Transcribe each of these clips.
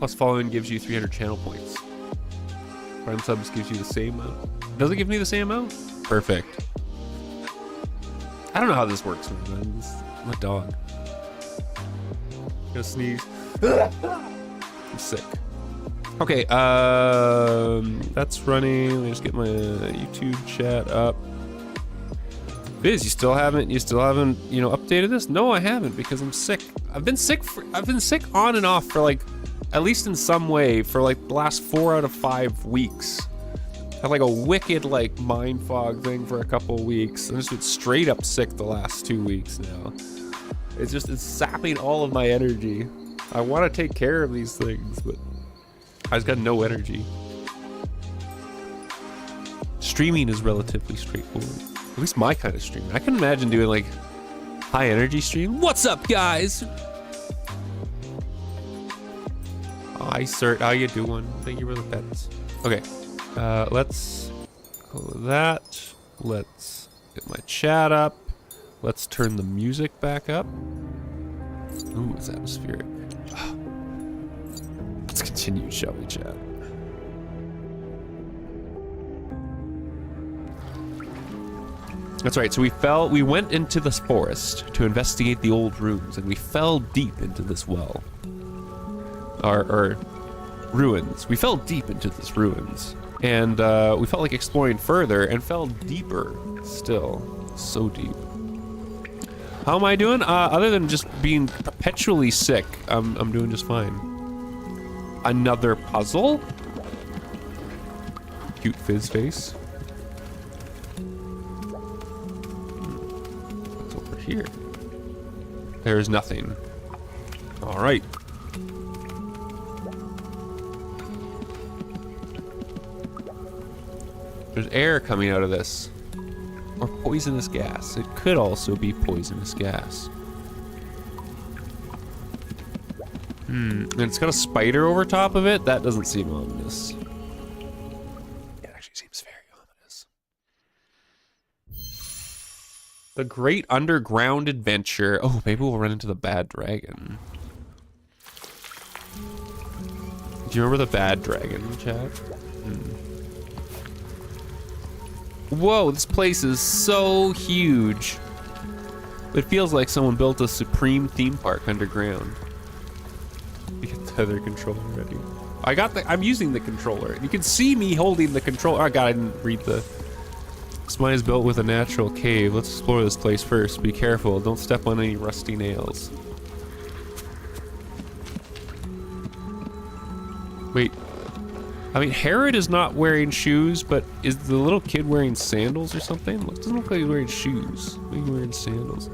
Plus following gives you 300 channel points. Prime subs gives you the same amount. Does it give me the same amount? Perfect. I don't know how this works, man. I'm a dog. Gonna sneeze. I'm sick. Okay, that's running. Let me just get my YouTube chat up. Phys, you still haven't, you know, updated this? No, I haven't because I'm sick. I've been sick on and off for like, at least in some way, for like the last 4 out of 5 weeks. I had like a wicked like mind fog thing for a couple of weeks. I just been straight up sick the last 2 weeks now. It's sapping all of my energy. I want to take care of these things, but I just got no energy. Streaming is relatively straightforward. At least my kind of streaming. I can imagine doing like high energy stream. What's up, guys? Hi, sir. How you doing? Thank you for the pets. Okay, let's go with that. Let's get my chat up. Let's turn the music back up. Ooh, it's atmospheric. Let's continue, shall we, chat? That's right, so we went into this forest to investigate the old ruins, and we fell deep into this well. Or ruins. We fell deep into this ruins. And we felt like exploring further and fell deeper still. So deep. How am I doing? Other than just being perpetually sick, I'm doing just fine. Another puzzle? Cute Phys face. What's over here? There's nothing. All right. There's air coming out of this. Or poisonous gas. It could also be poisonous gas. And it's got a spider over top of it? That doesn't seem ominous. It actually seems very ominous. The Great Underground Adventure. Oh, maybe we'll run into the bad dragon. Do you remember the bad dragon, chat? Whoa, this place is so huge. It feels like someone built a supreme theme park underground. You get the other controller ready. I'm using the controller. You can see me holding the controller. Oh god, I didn't read the... This mine is built with a natural cave. Let's explore this place first. Be careful, don't step on any rusty nails. Wait. I mean, Herod is not wearing shoes, but is the little kid wearing sandals or something? It doesn't look like he's wearing shoes. Maybe he's wearing sandals.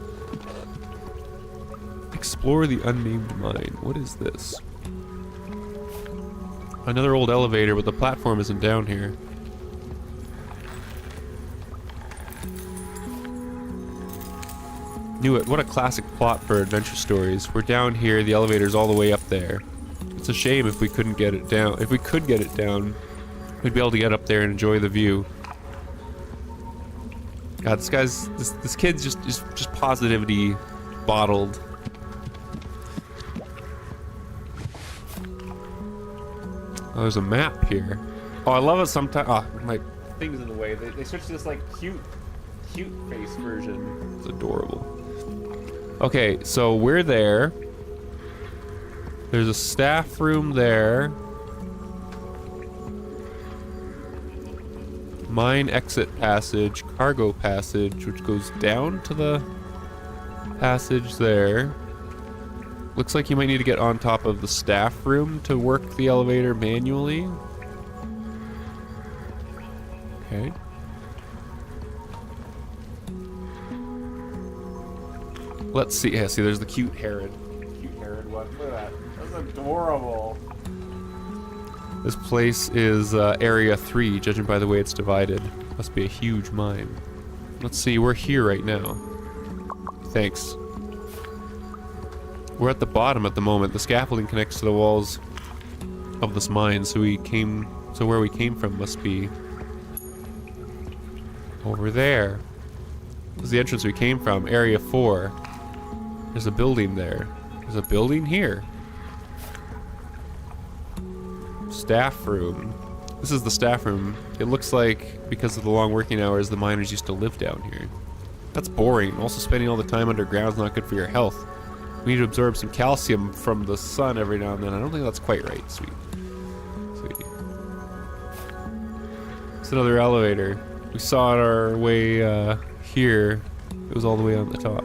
Explore the unnamed mine. What is this? Another old elevator, but the platform isn't down here. Knew it. What a classic plot for adventure stories. We're down here, the elevator's all the way up there. It's a shame if we couldn't get it down. If we could get it down, we'd be able to get up there and enjoy the view. God, this kid's just positivity bottled. Oh, there's a map here. Oh, I love it sometimes. Oh, my thing's in the way. They switched to this like cute face version. It's adorable. Okay, so we're there. There's a staff room there. Mine exit passage, cargo passage, which goes down to the passage there. Looks like you might need to get on top of the staff room to work the elevator manually. Okay. Let's see. Yeah, see, there's the cute Herod. Cute Herod one. Look at that. That's adorable. This place is Area 3, judging by the way it's divided. Must be a huge mine. Let's see, we're here right now. Thanks. We're at the bottom at the moment. The scaffolding connects to the walls of this mine, so where we came from must be over there. This is the entrance we came from, Area 4. There's a building there. There's a building here. Staff room. This is the staff room. It looks like, because of the long working hours, the miners used to live down here. That's boring. Also, spending all the time underground is not good for your health. We need to absorb some calcium from the sun every now and then. I don't think that's quite right. Sweet. Sweet. It's another elevator. We saw it our way here. It was all the way on the top.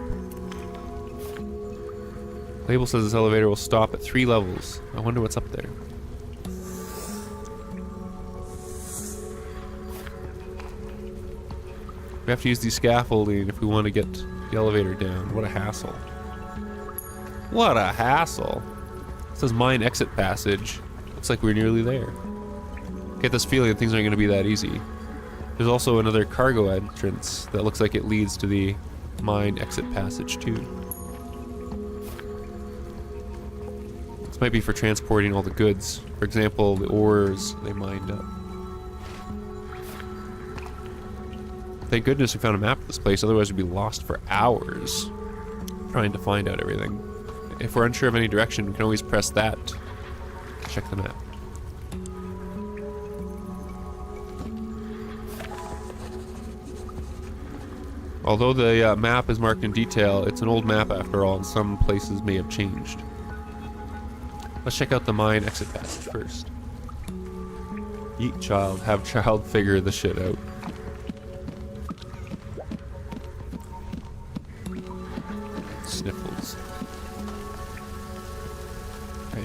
Label says this elevator will stop at 3 levels. I wonder what's up there. We have to use these scaffolding if we want to get the elevator down. What a hassle. What a hassle. It says mine exit passage. Looks like we're nearly there. Get this feeling that things aren't going to be that easy. There's also another cargo entrance that looks like it leads to the mine exit passage too. This might be for transporting all the goods. For example, the ores they mined up. Thank goodness we found a map of this place, otherwise we'd be lost for hours trying to find out everything. If we're unsure of any direction, we can always press that. Check the map. Although the map is marked in detail, it's an old map after all, and some places may have changed. Let's check out the mine exit passage first. Yeet child, have child figure the shit out. Sniffles. Okay.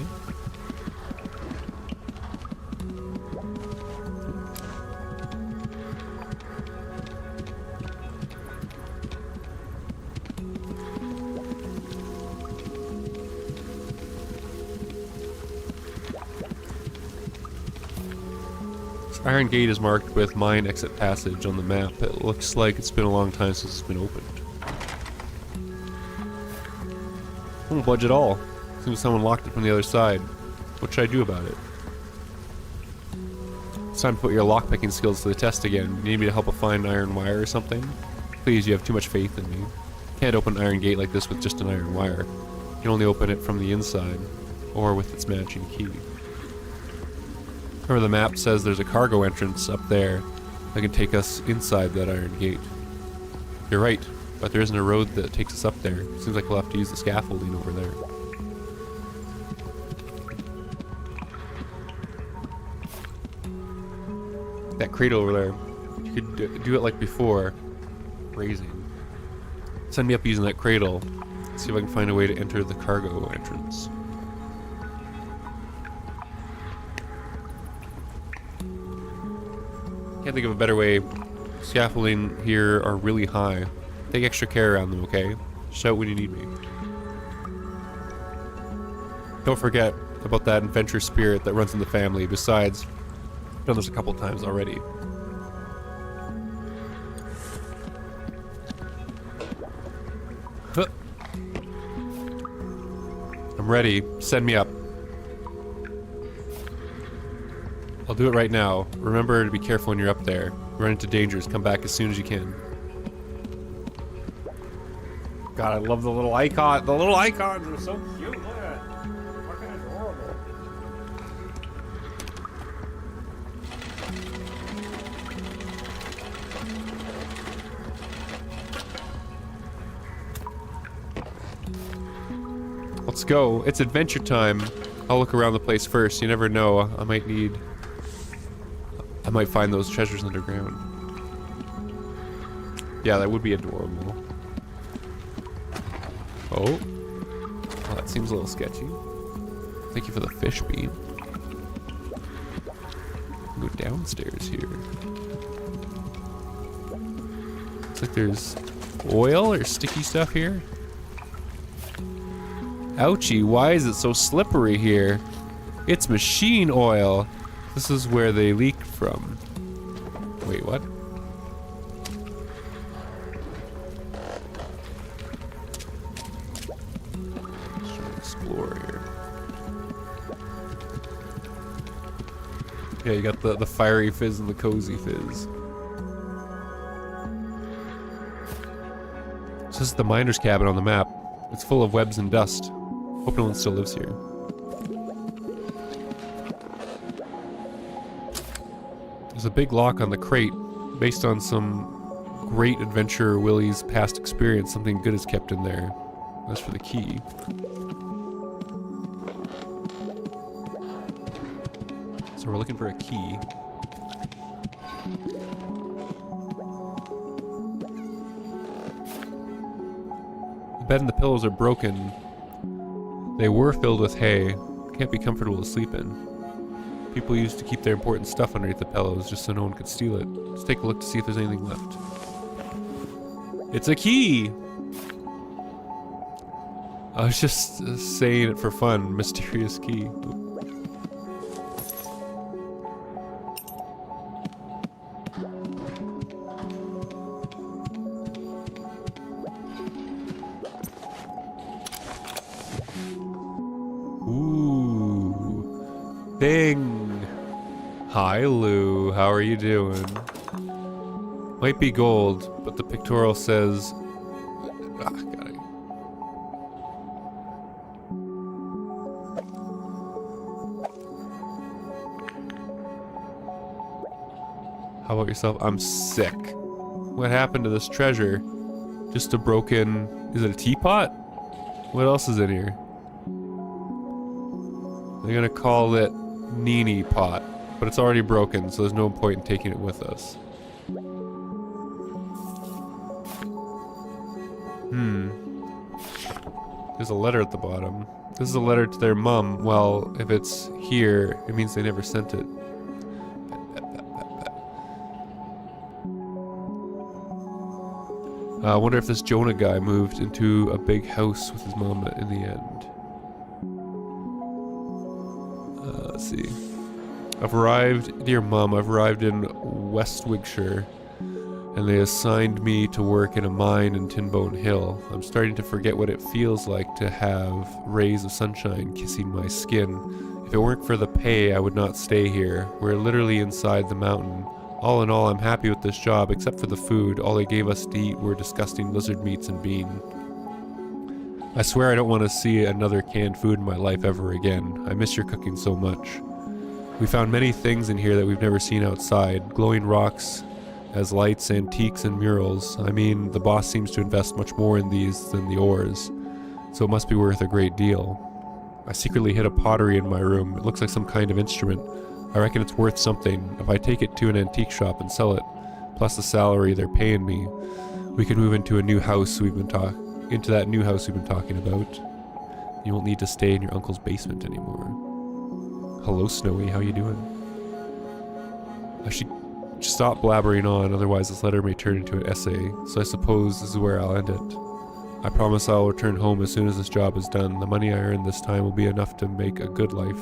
This iron gate is marked with mine exit passage on the map. It looks like it's been a long time since it's been opened. Won't budge at all. Seems someone locked it from the other side. What should I do about it? It's time to put your lockpicking skills to the test again. You need me to help find an iron wire or something? Please, you have too much faith in me. Can't open an iron gate like this with just an iron wire. You can only open it from the inside, or with its matching key. Remember the map says there's a cargo entrance up there that can take us inside that iron gate. You're right. But there isn't a road that takes us up there. Seems like we'll have to use the scaffolding over there. That cradle over there. You could do it like before. Raising. Send me up using that cradle. See if I can find a way to enter the cargo entrance. Can't think of a better way. Scaffolding here are really high. Take extra care around them, okay? Shout when you need me. Don't forget about that adventure spirit that runs in the family. Besides, I've done this a couple times already. I'm ready. Send me up. I'll do it right now. Remember to be careful when you're up there. Run into dangers. Come back as soon as you can. God, I love the little icon. The little icons are so cute. Look at that. Fucking adorable. Let's go. It's adventure time. I'll look around the place first. You never know. I might find those treasures underground. Yeah, that would be adorable. Oh, that seems a little sketchy. Thank you for the fish beam. Go downstairs here. Looks like there's oil or sticky stuff here. Ouchie, why is it so slippery here? It's machine oil. This is where they leaked from. Wait, what? Yeah, you got the fiery Phys and the cozy Phys. This is the miner's cabin on the map. It's full of webs and dust. Hope no one still lives here. There's a big lock on the crate. Based on some great adventurer Willie's past experience, something good is kept in there. That's for the key. So we're looking for a key. The bed and the pillows are broken. They were filled with hay. Can't be comfortable to sleep in. People used to keep their important stuff underneath the pillows just so no one could steal it. Let's take a look to see if there's anything left. It's a key! I was just saying it for fun. Mysterious key. Ooh. Thing. Hi, Lou. How are you doing? Might be gold, but the pictorial says... Ah, got it. How about yourself? I'm sick. What happened to this treasure? Just a broken... Is it a teapot? What else is in here? They're gonna call it Nini pot, but it's already broken, so there's no point in taking it with us. There's a letter at the bottom. This is a letter to their mum. Well, if it's here, it means they never sent it. I wonder if this Jonah guy moved into a big house with his mom in the end. Let's see. I've arrived, dear Mum, I've arrived in West Wigshire, and they assigned me to work in a mine in Tinbone Hill. I'm starting to forget what it feels like to have rays of sunshine kissing my skin. If it weren't for the pay, I would not stay here. We're literally inside the mountain. All in all, I'm happy with this job, except for the food. All they gave us to eat were disgusting lizard meats and bean. I swear I don't want to see another canned food in my life ever again. I miss your cooking so much. We found many things in here that we've never seen outside. Glowing rocks as lights, antiques, and murals. I mean, the boss seems to invest much more in these than the ores, so it must be worth a great deal. I secretly hid a pottery in my room. It looks like some kind of instrument. I reckon it's worth something. If I take it to an antique shop and sell it, plus the salary they're paying me, we can move into a new house into that new house we've been talking about. You won't need to stay in your uncle's basement anymore. Hello, Snowy. How you doing? I should stop blabbering on, otherwise this letter may turn into an essay, so I suppose this is where I'll end it. I promise I'll return home as soon as this job is done. The money I earn this time will be enough to make a good life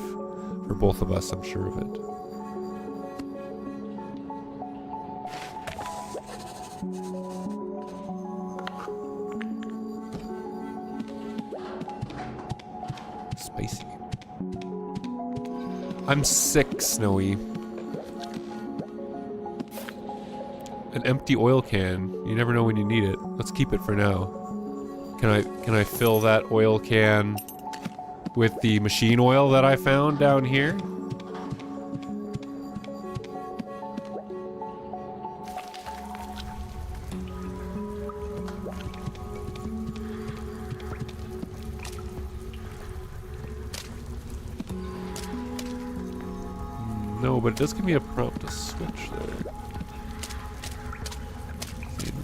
for both of us, I'm sure of it. Spicy. I'm sick, Snowy. An empty oil can. You never know when you need it. Let's keep it for now. Can I fill that oil can with the machine oil that I found down here? No, but it does give me a prompt to switch there.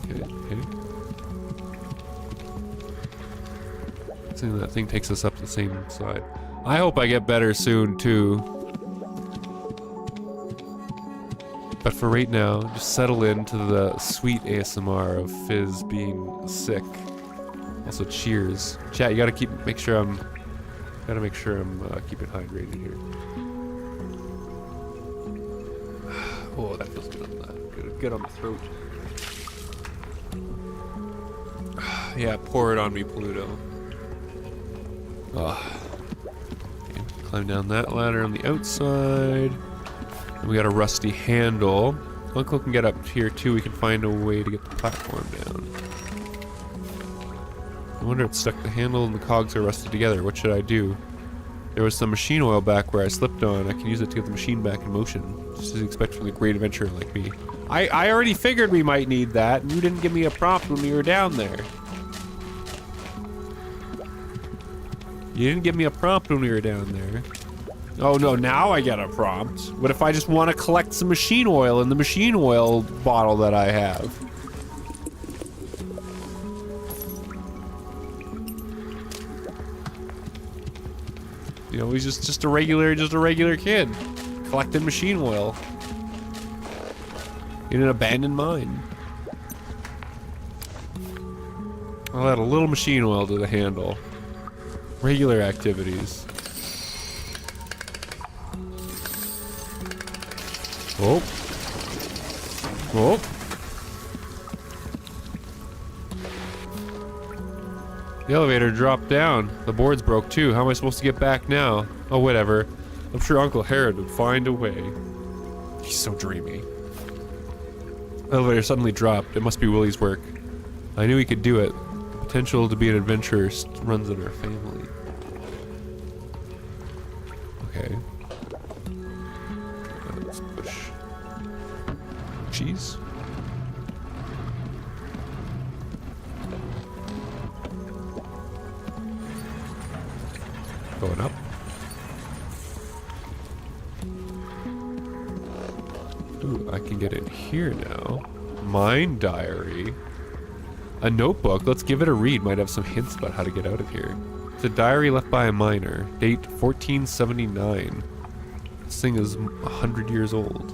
Okay. That thing takes us up the same side. I hope I get better soon too. But for right now, just settle into the sweet ASMR of Phys being sick. Also, cheers. Chat, you gotta make sure I'm keeping hydrated here. Oh, that feels good on that. Good on the throat. Yeah, pour it on me, Pluto. Okay, climb down that ladder on the outside. And we got a rusty handle. Uncle can get up here too. We can find a way to get the platform down. I wonder if it's stuck. The handle and the cogs are rusted together. What should I do? There was some machine oil back where I slipped on. I can use it to get the machine back in motion. Just as you expect from a great adventurer like me. I already figured we might need that, and you didn't give me a prompt when we were down there. You didn't give me a prompt when we were down there. Oh no, now I get a prompt. What if I just want to collect some machine oil in the machine oil bottle that I have? You know, he's just a regular kid collecting machine oil in an abandoned mine. I'll add a little machine oil to the handle. Regular activities. Oh. Oh. The elevator dropped down. The boards broke too. How am I supposed to get back now? Oh, whatever. I'm sure Uncle Herod would find a way. He's so dreamy. The elevator suddenly dropped. It must be Willie's work. I knew he could do it. The potential to be an adventurer runs in our family. Okay. Let's push. Cheese. Going up. Ooh, I can get in here now. Mine diary. A notebook. Let's give it a read. Might have some hints about how to get out of here. It's a diary left by a miner. Date 1479. This thing is 100 years old.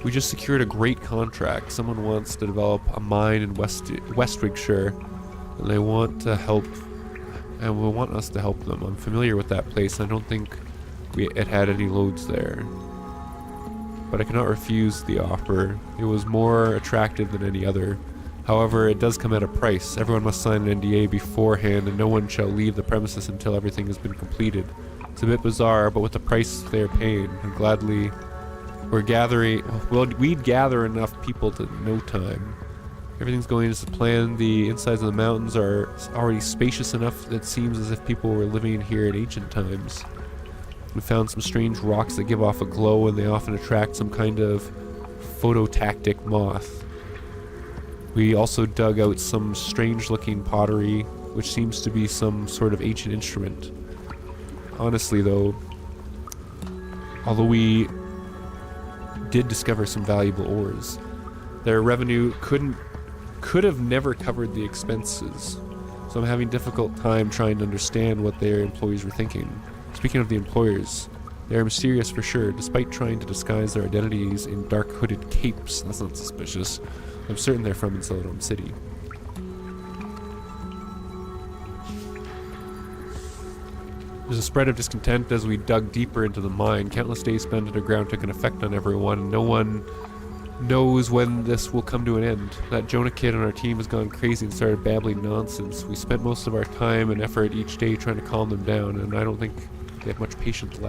We just secured a great contract. Someone wants to develop a mine in Westwigshire, and they want to help. And will want us to help them. I'm familiar with that place. I don't think it had any loads there. But I cannot refuse the offer. It was more attractive than any other. However, it does come at a price. Everyone must sign an NDA beforehand, and no one shall leave the premises until everything has been completed. It's a bit bizarre, but with the price they're paying, and gladly we'd gather enough people to no time. Everything's going as planned. The insides of the mountains are already spacious enough that it seems as if people were living here in ancient times. We found some strange rocks that give off a glow, and they often attract some kind of phototactic moth. We also dug out some strange-looking pottery, which seems to be some sort of ancient instrument. Honestly, though, although we did discover some valuable ores, their revenue could have never covered the expenses, so I'm having a difficult time trying to understand what their employees were thinking. Speaking of the employers, they are mysterious for sure, despite trying to disguise their identities in dark hooded capes. That's not suspicious. I'm certain they're from Celadon City. There's a spread of discontent as we dug deeper into the mine. Countless days spent underground took an effect on everyone, and no one knows when this will come to an end. That Jonah kid on our team has gone crazy and started babbling nonsense. We spent most of our time and effort each day trying to calm them down, and I don't think they have much patience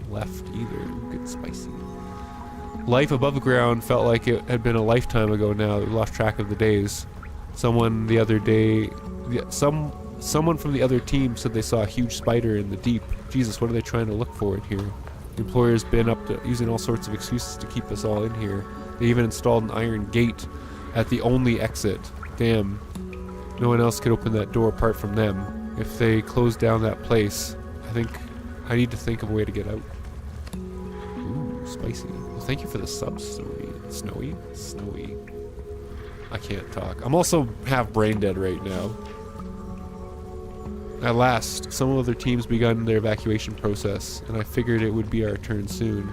left either. Get spicy. Life above ground felt like it had been a lifetime ago now. We lost track of the days. Someone from the other team said they saw a huge spider in the deep. Jesus, what are they trying to look for in here? The employer's been up to using all sorts of excuses to keep us all in here. They even installed an iron gate at the only exit. Damn. No one else could open that door apart from them. If they close down that place, I need to think of a way to get out. Ooh, spicy. Well, thank you for the subs, Snowy. Snowy. I can't talk. I'm also half brain dead right now. At last, some of their teams begun their evacuation process, and I figured it would be our turn soon.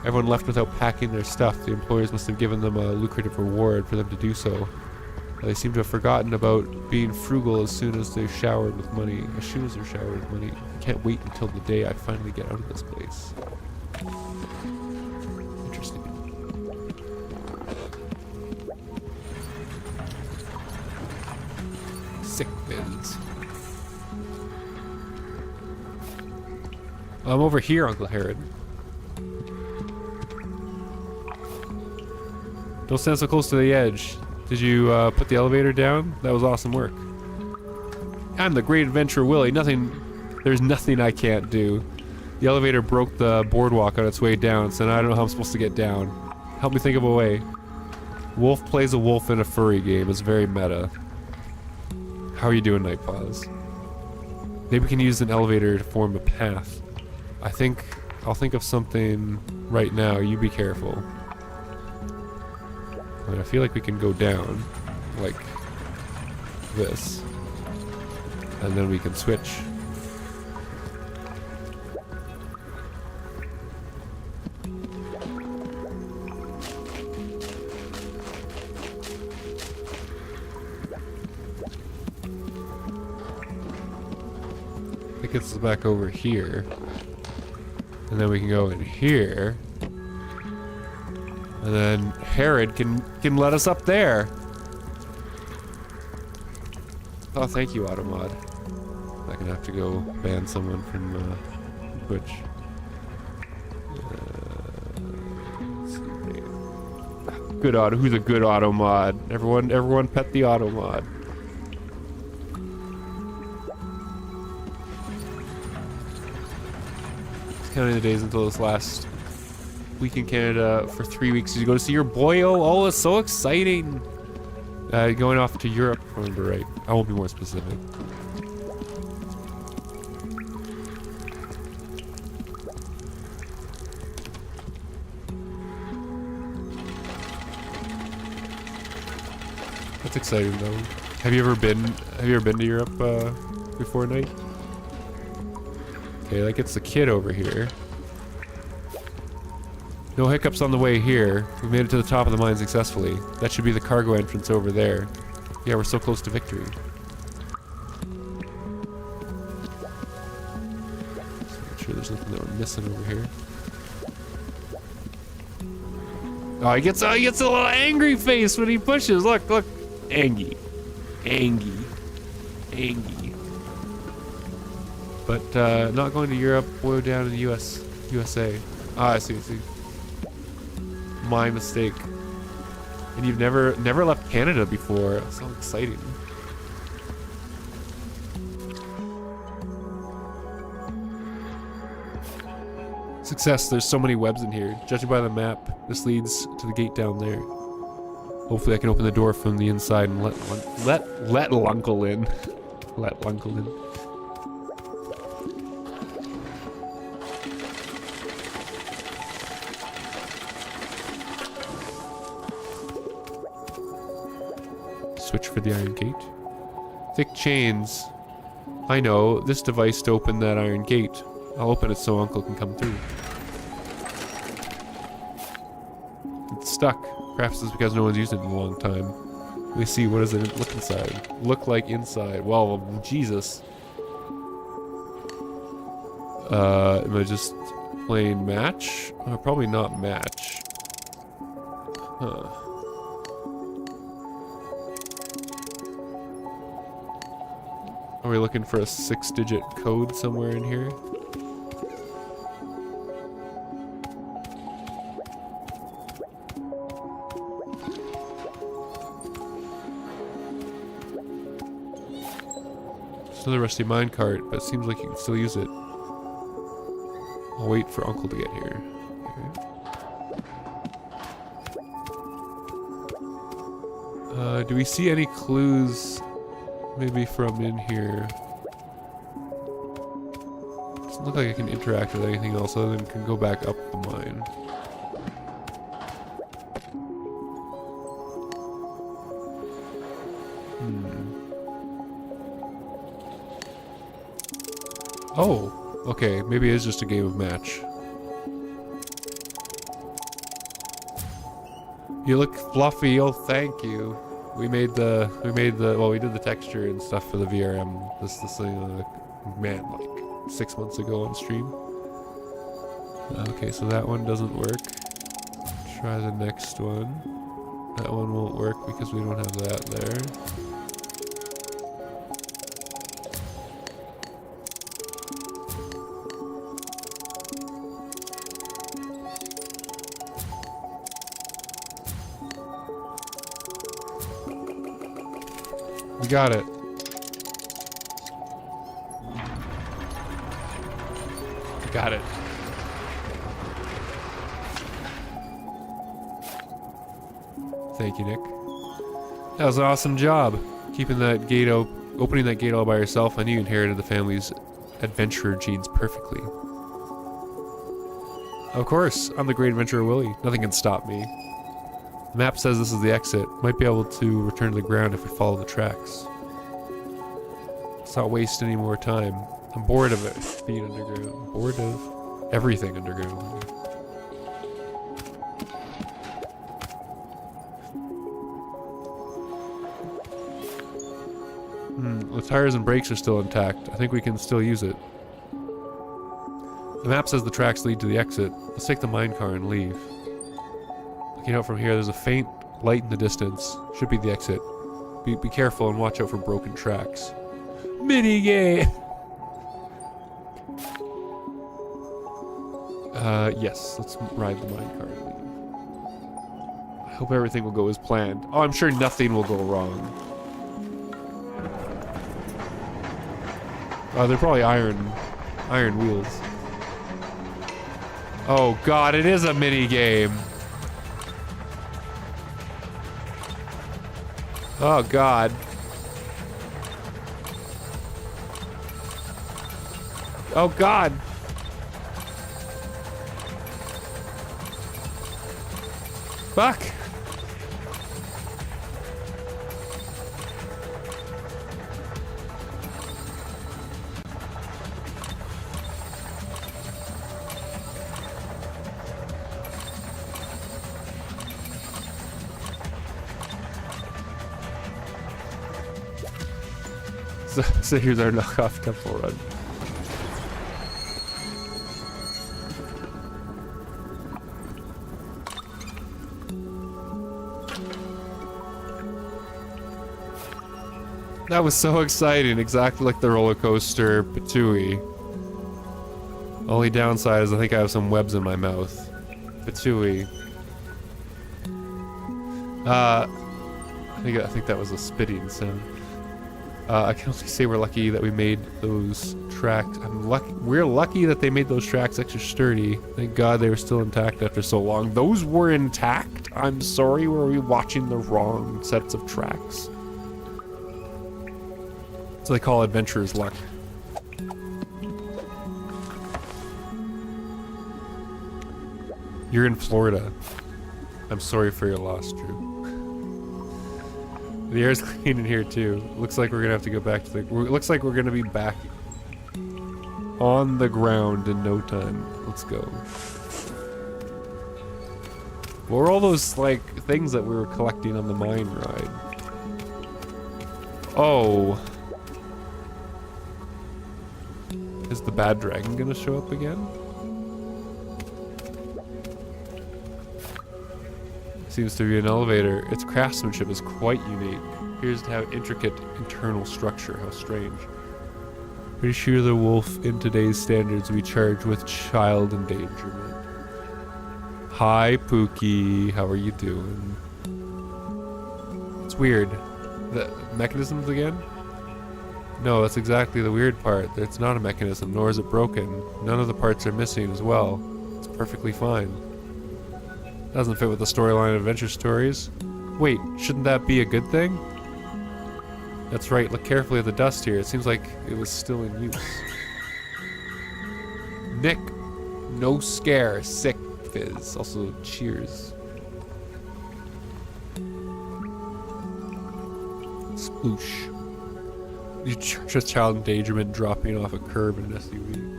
Everyone left without packing their stuff. The employers must have given them a lucrative reward for them to do so. They seem to have forgotten about being frugal as soon as they're showered with money. As soon as they're showered with money. I can't wait until the day I finally get out of this place. Interesting. Sick bins. I'm over here, Uncle Herod. Don't stand so close to the edge. Did you put the elevator down? That was awesome work. I'm the great adventurer Willie. There's nothing I can't do. The elevator broke the boardwalk on its way down, so now I don't know how I'm supposed to get down. Help me think of a way. Wolf plays a wolf in a furry game. It's very meta. How are you doing, Night Pause? Maybe we can use an elevator to form a path. I'll think of something right now. You be careful. I feel like we can go down like this, and then we can switch. It gets us back over here, and then we can go in here, and then Herod can let us up there. Oh, thank you, Automod. I'm gonna have to go ban someone from Twitch. Let's see. Good auto. Who's a good Automod? Everyone, pet the Automod. Counting the days until this last week in Canada for 3 weeks. You go to see your boyo. Oh, it's so exciting. Going off to Europe, if I remember right. I won't be more specific. That's exciting though. Have you ever been to Europe before, Night? Okay, that gets the kid over here. No hiccups on the way here. We made it to the top of the mine successfully. That should be the cargo entrance over there. Yeah, we're so close to victory. Just make sure there's nothing that we're missing over here. Oh, he gets a little angry face when he pushes. Look. Angy. But not going to Europe, boil down in the USA. Ah, I see. My mistake. And you've never left Canada before. So exciting. Success. There's so many webs in here. Judging by the map, this leads to the gate down there. Hopefully I can open the door from the inside and let Lunkle in. Let Lunkle in. Switch for the iron gate. Thick chains. I know. This device to open that iron gate. I'll open it so Uncle can come through. It's stuck. Perhaps it's because no one's used it in a long time. Let me see. What does it look inside? Look like inside. Well, Jesus. Am I just playing match? Probably not match. Huh. Are we looking for a 6-digit code somewhere in here? It's another rusty minecart, but it seems like you can still use it. I'll wait for Uncle to get here. Okay. Do we see any clues? Maybe from in here. Doesn't look like I can interact with anything else other than can go back up the mine. Oh, okay. Maybe it is just a game of match. You look fluffy. Oh, thank you. We did the texture and stuff for the VRM. This thing, man, like 6 months ago on stream. Okay, so that one doesn't work. Try the next one. That one won't work because we don't have that there. We got it. Got it. Thank you, Nick. That was an awesome job. Keeping that gate opening that gate all by yourself. I knew you inherited the family's adventurer genes perfectly. Of course, I'm the great adventurer Willie. Nothing can stop me. The map says this is the exit. Might be able to return to the ground if we follow the tracks. Let's not waste any more time. I'm bored of it being underground. I'm bored of everything underground. The tires and brakes are still intact. I think we can still use it. The map says the tracks lead to the exit. Let's take the mine car and leave. Looking out from here, there's a faint light in the distance. Should be the exit. Be careful and watch out for broken tracks. Minigame! Yes. Let's ride the mine car and leave. I hope everything will go as planned. Oh, I'm sure nothing will go wrong. They're probably iron wheels. Oh god, it is a mini game. Oh god. Oh god. Fuck. So here's our knockoff temple run. That was so exciting, exactly like the roller coaster Patooey. Only downside is I think I have some webs in my mouth. Patooey. I think that was a spitting sound. I can only say we're lucky that we made those tracks. We're lucky that they made those tracks extra sturdy. Thank God they were still intact after so long. Those were intact? I'm sorry, were we watching the wrong sets of tracks? So they call adventurers luck. You're in Florida. I'm sorry for your loss, Drew. The air's clean in here too. Looks like we're gonna have to go back to the... Looks like we're gonna be back on the ground in no time. Let's go. What were all those, like, things that we were collecting on the mine ride? Oh. Is the bad dragon gonna show up again? Seems to be an elevator. Its craftsmanship is quite unique. Here's how intricate internal structure. How strange. Pretty sure the wolf in today's standards we charge with child endangerment. Hi, Pookie. How are you doing? It's weird. The mechanisms again? No, that's exactly the weird part. It's not a mechanism, nor is it broken. None of the parts are missing as well. It's perfectly fine. Doesn't fit with the storyline of adventure stories. Wait, shouldn't that be a good thing? That's right, look carefully at the dust here. It seems like it was still in use. Nick, no scare, sick Phys. Also, cheers. Sploosh. You charge a child endangerment dropping off a curb in an SUV.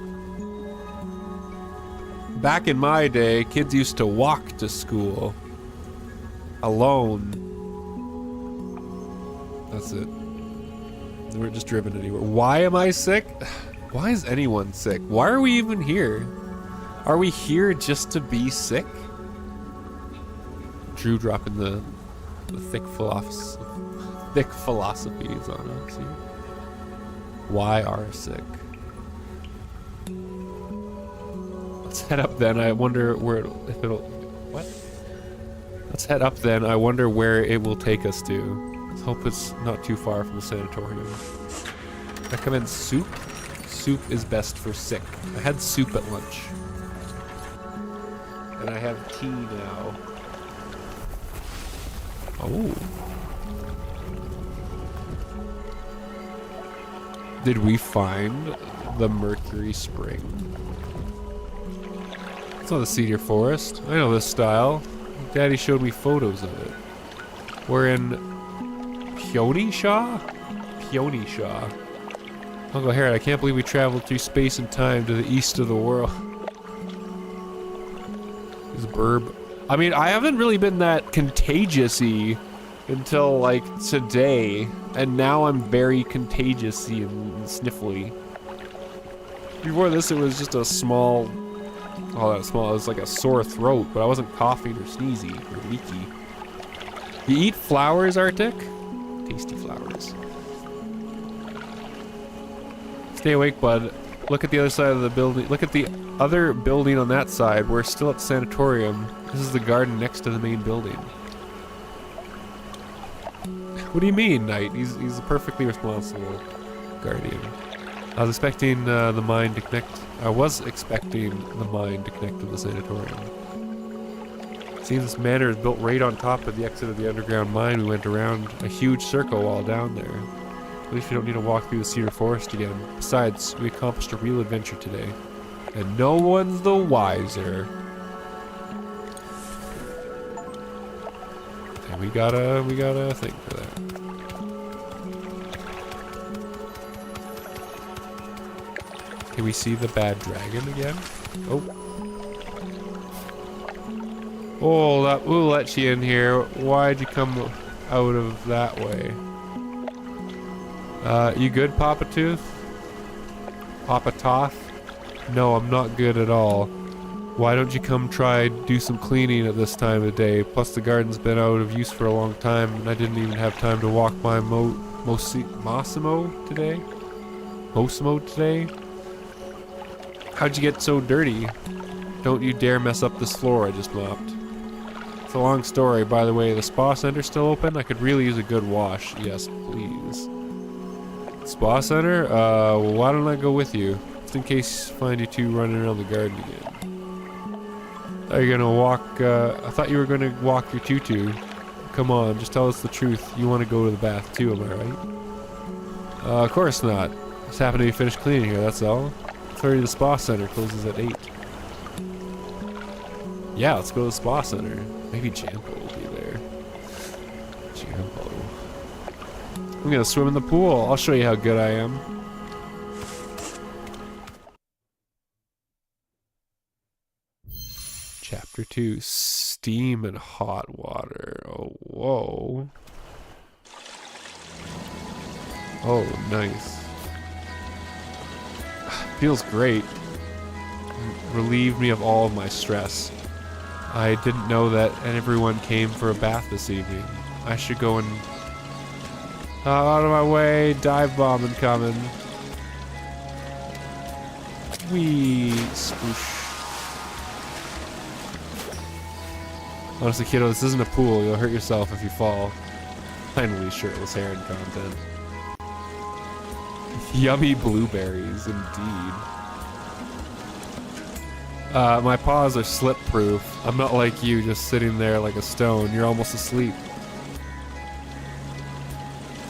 Back in my day, kids used to walk to school. Alone. That's it. They weren't just driven anywhere. Why am I sick? Why is anyone sick? Why are we even here? Are we here just to be sick? Drew dropping the thick philosophies on us here. Why are sick? Let's head up then. I wonder where if it'll... What? Let's head up then. I wonder where it will take us to. Let's hope it's not too far from the sanatorium. Recommend soup? Soup is best for sick. I had soup at lunch. And I have tea now. Oh. Did we find the Mercury Spring? It's not the cedar forest. I know this style. Daddy showed me photos of it. We're in Pyonishaw? Pyonishaw. Uncle Harold, I can't believe we traveled through space and time to the east of the world. This burb. I mean, I haven't really been that contagious-y until, like, today. And now I'm very contagious-y and sniffly. Before this, it was just a small... Oh, that small. It was like a sore throat, but I wasn't coughing or sneezy or leaky. You eat flowers, Arctic? Tasty flowers. Stay awake, bud. Look at the other side of the building. Look at the other building on that side. We're still at the sanatorium. This is the garden next to the main building. What do you mean, Knight? He's a perfectly responsible guardian. I was expecting the mine to connect. I was expecting the mine to connect to the sanatorium. Seems this manor is built right on top of the exit of the underground mine. We went around a huge circle while down there. At least we don't need to walk through the cedar forest again. Besides, we accomplished a real adventure today, and no one's the wiser. And we got a thing for that. Can we see the bad dragon again? Oh. Hold up, we'll let you in here. Why'd you come out of that way? You good, Papa Tooth? Papa Toth? No, I'm not good at all. Why don't you come try do some cleaning at this time of day? Plus the garden's been out of use for a long time, and I didn't even have time to walk by Mosimo today? How'd you get so dirty? Don't you dare mess up this floor I just mopped. It's a long story. By the way, the spa center still open? I could really use a good wash. Yes, please. Spa center? Why don't I go with you? Just in case I find you two running around the garden again. Are you gonna walk, I thought you were gonna walk your tutu. Come on, just tell us the truth. You wanna go to the bath too, am I right? Of course not. Just happen to be finished cleaning here, that's all. 30 the spa center closes at 8. Yeah, let's go to the spa center. Maybe Jampo will be there. Jampo. I'm gonna swim in the pool. I'll show you how good I am. Chapter 2, steam and hot water. Oh, whoa. Oh, nice. Feels great. Relieved me of all of my stress. I didn't know that everyone came for a bath this evening. I should go and... out of my way, dive bomb incoming. Wee, swoosh. Honestly, kiddo, this isn't a pool. You'll hurt yourself if you fall. Finally, shirtless heron content. Yummy blueberries, indeed. My paws are slip-proof. I'm not like you, just sitting there like a stone. You're almost asleep.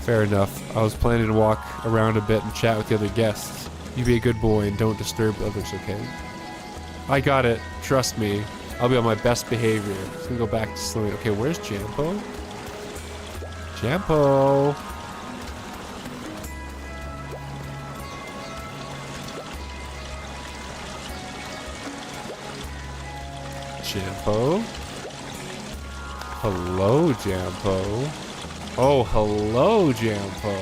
Fair enough. I was planning to walk around a bit and chat with the other guests. You be a good boy and don't disturb others, okay? I got it. Trust me. I'll be on my best behavior. Just gonna go back to sleep. Okay, where's Jampo? Jampo! Jampo? Hello, Jampo. Oh, hello, Jampo.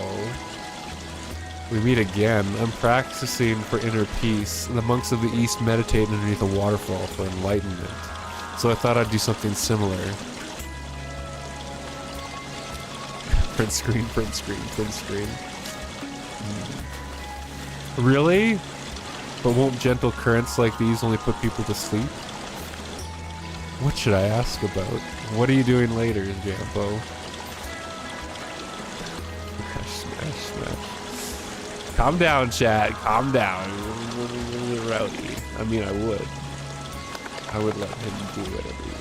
We meet again. I'm practicing for inner peace. The monks of the East meditate underneath a waterfall for enlightenment. So I thought I'd do something similar. Print screen, print screen, print screen. Really? But won't gentle currents like these only put people to sleep? What should I ask about? What are you doing later, Jampo? Smash, smash, smash. Calm down, chat. Calm down. Rowdy. I mean, I would. I would let him do whatever he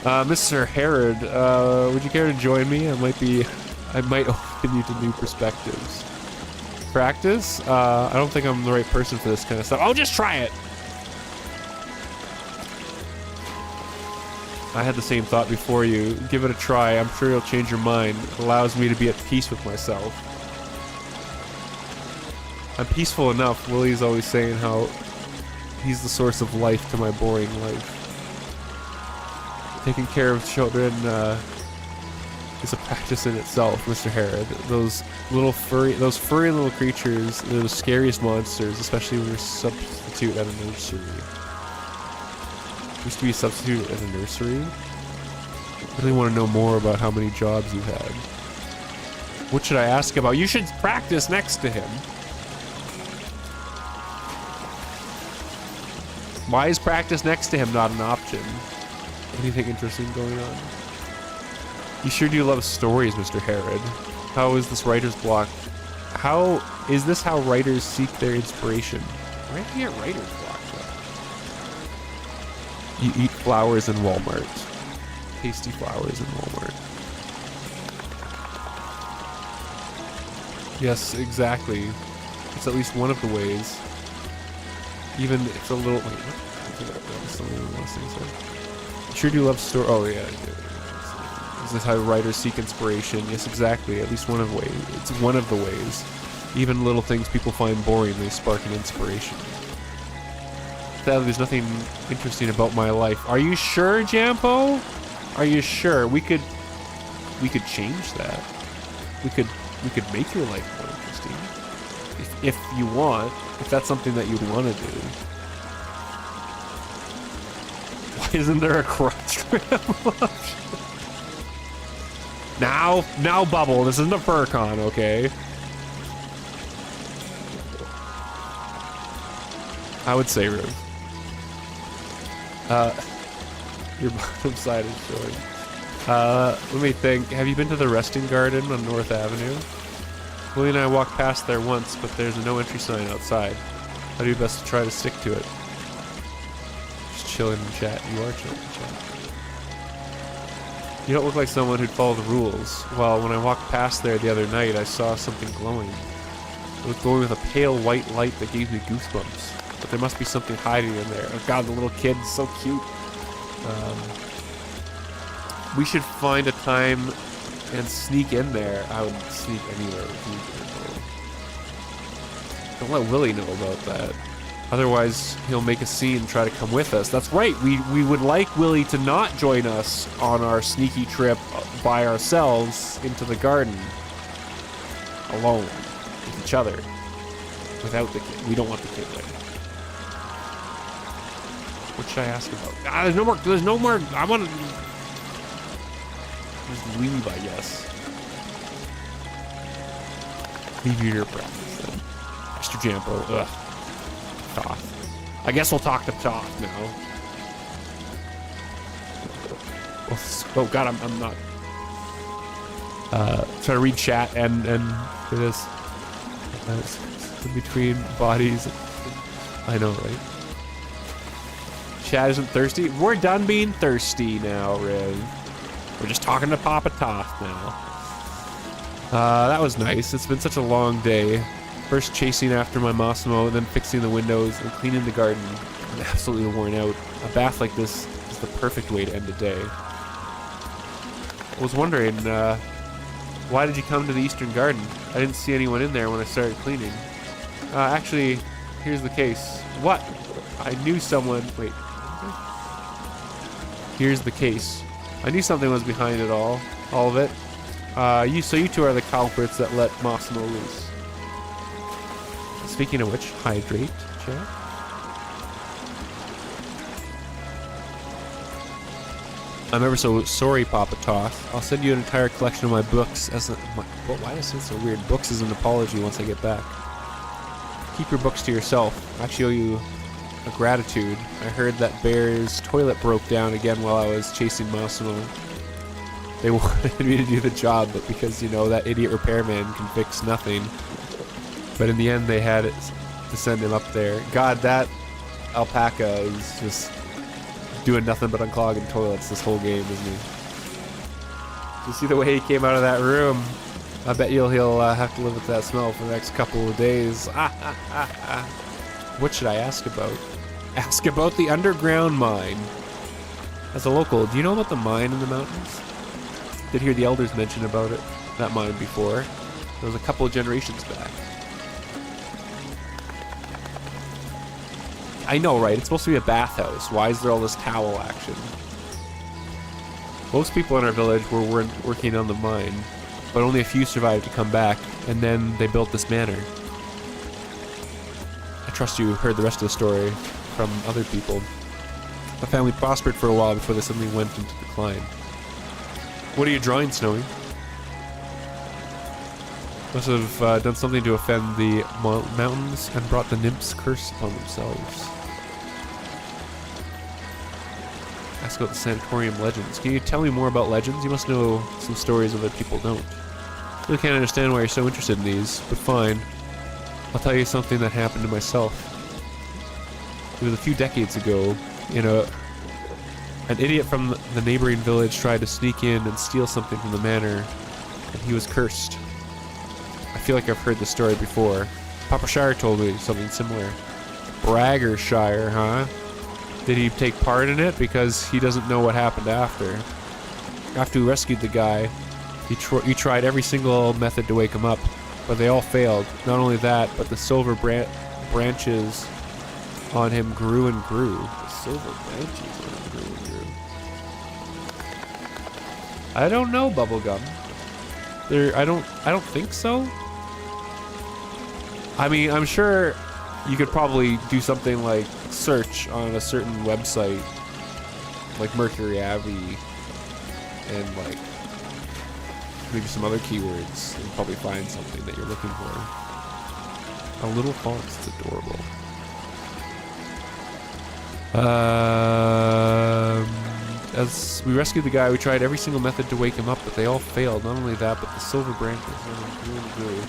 wants. Mr. Herod, would you care to join me? I might open you to new perspectives. Practice? I don't think I'm the right person for this kind of stuff. I'll just try it. I had the same thought before you. Give it a try. I'm sure you'll change your mind. It allows me to be at peace with myself. I'm peaceful enough. Willie's always saying how he's the source of life to my boring life. Taking care of children is a practice in itself, Mr. Herod. Those furry little creatures, they're the scariest monsters, especially when you're a substitute at a nursery. Used to be a substitute at a nursery. I really want to know more about how many jobs you've had. What should I ask about? You should practice next to him. Why is practice next to him not an option? Anything interesting going on? You sure do love stories, Mr. Herod. How is this writer's block? How is this how writers seek their inspiration? Where do you get writer's block? You eat flowers in Walmart. Tasty flowers in Walmart. Yes, exactly. It's at least one of the ways. Even if it's a little... Wait, what? I sure do love story... Oh, yeah. Is this how writers seek inspiration? Yes, exactly. At least one of the ways. It's one of the ways. Even little things people find boring, they spark an inspiration. Sadly, there's nothing interesting about my life. Are you sure, Jampo? Are you sure? We could change that. We could make your life more interesting. If you want, if that's something that you'd want to do. Why isn't there a crotch grab option? Now, Bubble. This isn't a FurCon, okay? I would say Riv. Your bottom side is showing. Let me think. Have you been to the resting garden on North Avenue? Willie and I walked past there once, but there's a no entry sign outside. I'd do best to try to stick to it. Just chilling in chat. You are chilling in chat. You don't look like someone who'd follow the rules. Well, when I walked past there the other night, I saw something glowing. It was glowing with a pale white light that gave me goosebumps. But there must be something hiding in there. Oh god, the little kid's so cute. We should find a time and sneak in there. I would sneak anywhere with you. Don't let Willie know about that. Otherwise, he'll make a scene and try to come with us. That's right, we would like Willie to not join us on our sneaky trip by ourselves into the garden. Alone. With each other. Without the kid. We don't want the kid there. What should I ask about? There's no more, I want to... Just leave, I guess. Leave you your practice then. Mr. Jampo, ugh. Toth. I guess we'll talk to Toth now. Oh god, I'm not... try to read chat and do this. In between bodies. I know, right? Chat isn't thirsty. We're done being thirsty now, Riv. We're just talking to Papa Toth now. That was nice. It's been such a long day. First chasing after my Massimo, then fixing the windows and cleaning the garden. I'm absolutely worn out. A bath like this is the perfect way to end a day. I was wondering, why did you come to the Eastern Garden? I didn't see anyone in there when I started cleaning. Actually, here's the case. What? I knew someone... Wait. Here's the case. I knew something was behind it all of it. So you two are the culprits that let Massimo loose. Speaking of which, hydrate, chat. I'm ever so sorry, Papa Toth. I'll send you an entire collection of my books as a... why is it so weird? Books as an apology once I get back. Keep your books to yourself. I actually owe you a gratitude. I heard that Bear's toilet broke down again while I was chasing Massimo. They wanted me to do the job, but because, you know, that idiot repairman can fix nothing. But in the end, they had it to send him up there. God, that alpaca is just doing nothing but unclogging toilets this whole game, isn't he? You see the way he came out of that room? I bet he'll have to live with that smell for the next couple of days. What should I ask about? Ask about the underground mine. As a local, do you know about the mine in the mountains? Did hear the elders mention about it, that mine before. It was a couple of generations back. I know, right? It's supposed to be a bathhouse. Why is there all this towel action? Most people in our village were working on the mine, but only a few survived to come back, and then they built this manor. I trust you heard the rest of the story from other people. The family prospered for a while before they suddenly went into decline. What are you drawing, Snowy? Must have done something to offend the mountains and brought the nymphs' curse upon themselves. Ask about the sanatorium legends. Can you tell me more about legends? You must know some stories other people don't. Really can't understand why you're so interested in these, but fine. I'll tell you something that happened to myself. It was a few decades ago. An idiot from the neighboring village tried to sneak in and steal something from the manor, and he was cursed. I feel like I've heard this story before. Papa Shire told me something similar. Braggershire, huh? Did he take part in it? Because he doesn't know what happened after. After we rescued the guy, he tried every single method to wake him up, but they all failed. Not only that, but the silver branches on him grew and grew. The silver branches on him grew and grew. I don't know, Bubblegum. I don't think so. I mean, I'm sure you could probably do something like search on a certain website, like Mercury Abbey, and like maybe some other keywords, and probably find something that you're looking for. A little fox, it's adorable. As we rescued the guy, we tried every single method to wake him up, but they all failed. Not only that, but the silver branches grew and grew.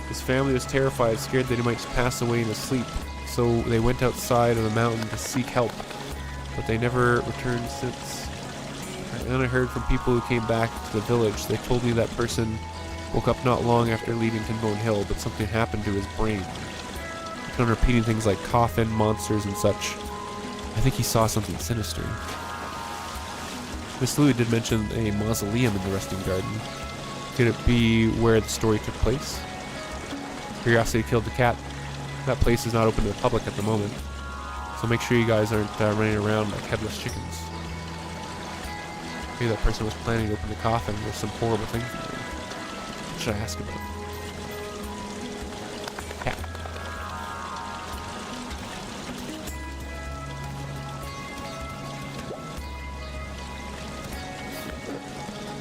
His family was terrified, scared that he might pass away in his sleep, so they went outside of the mountain to seek help, but they never returned since. And then I heard from people who came back to the village. They told me that person woke up not long after leaving Tinbone Hill, but something happened to his brain. He kept on repeating things like coffin, monsters, and such. I think he saw something sinister. Miss Louie did mention a mausoleum in the resting garden. Could it be where the story took place? Curiosity killed the cat. That place is not open to the public at the moment, so make sure you guys aren't running around like headless chickens. Maybe that person was planning to open the coffin with some horrible things in there. What should I ask about? Cat.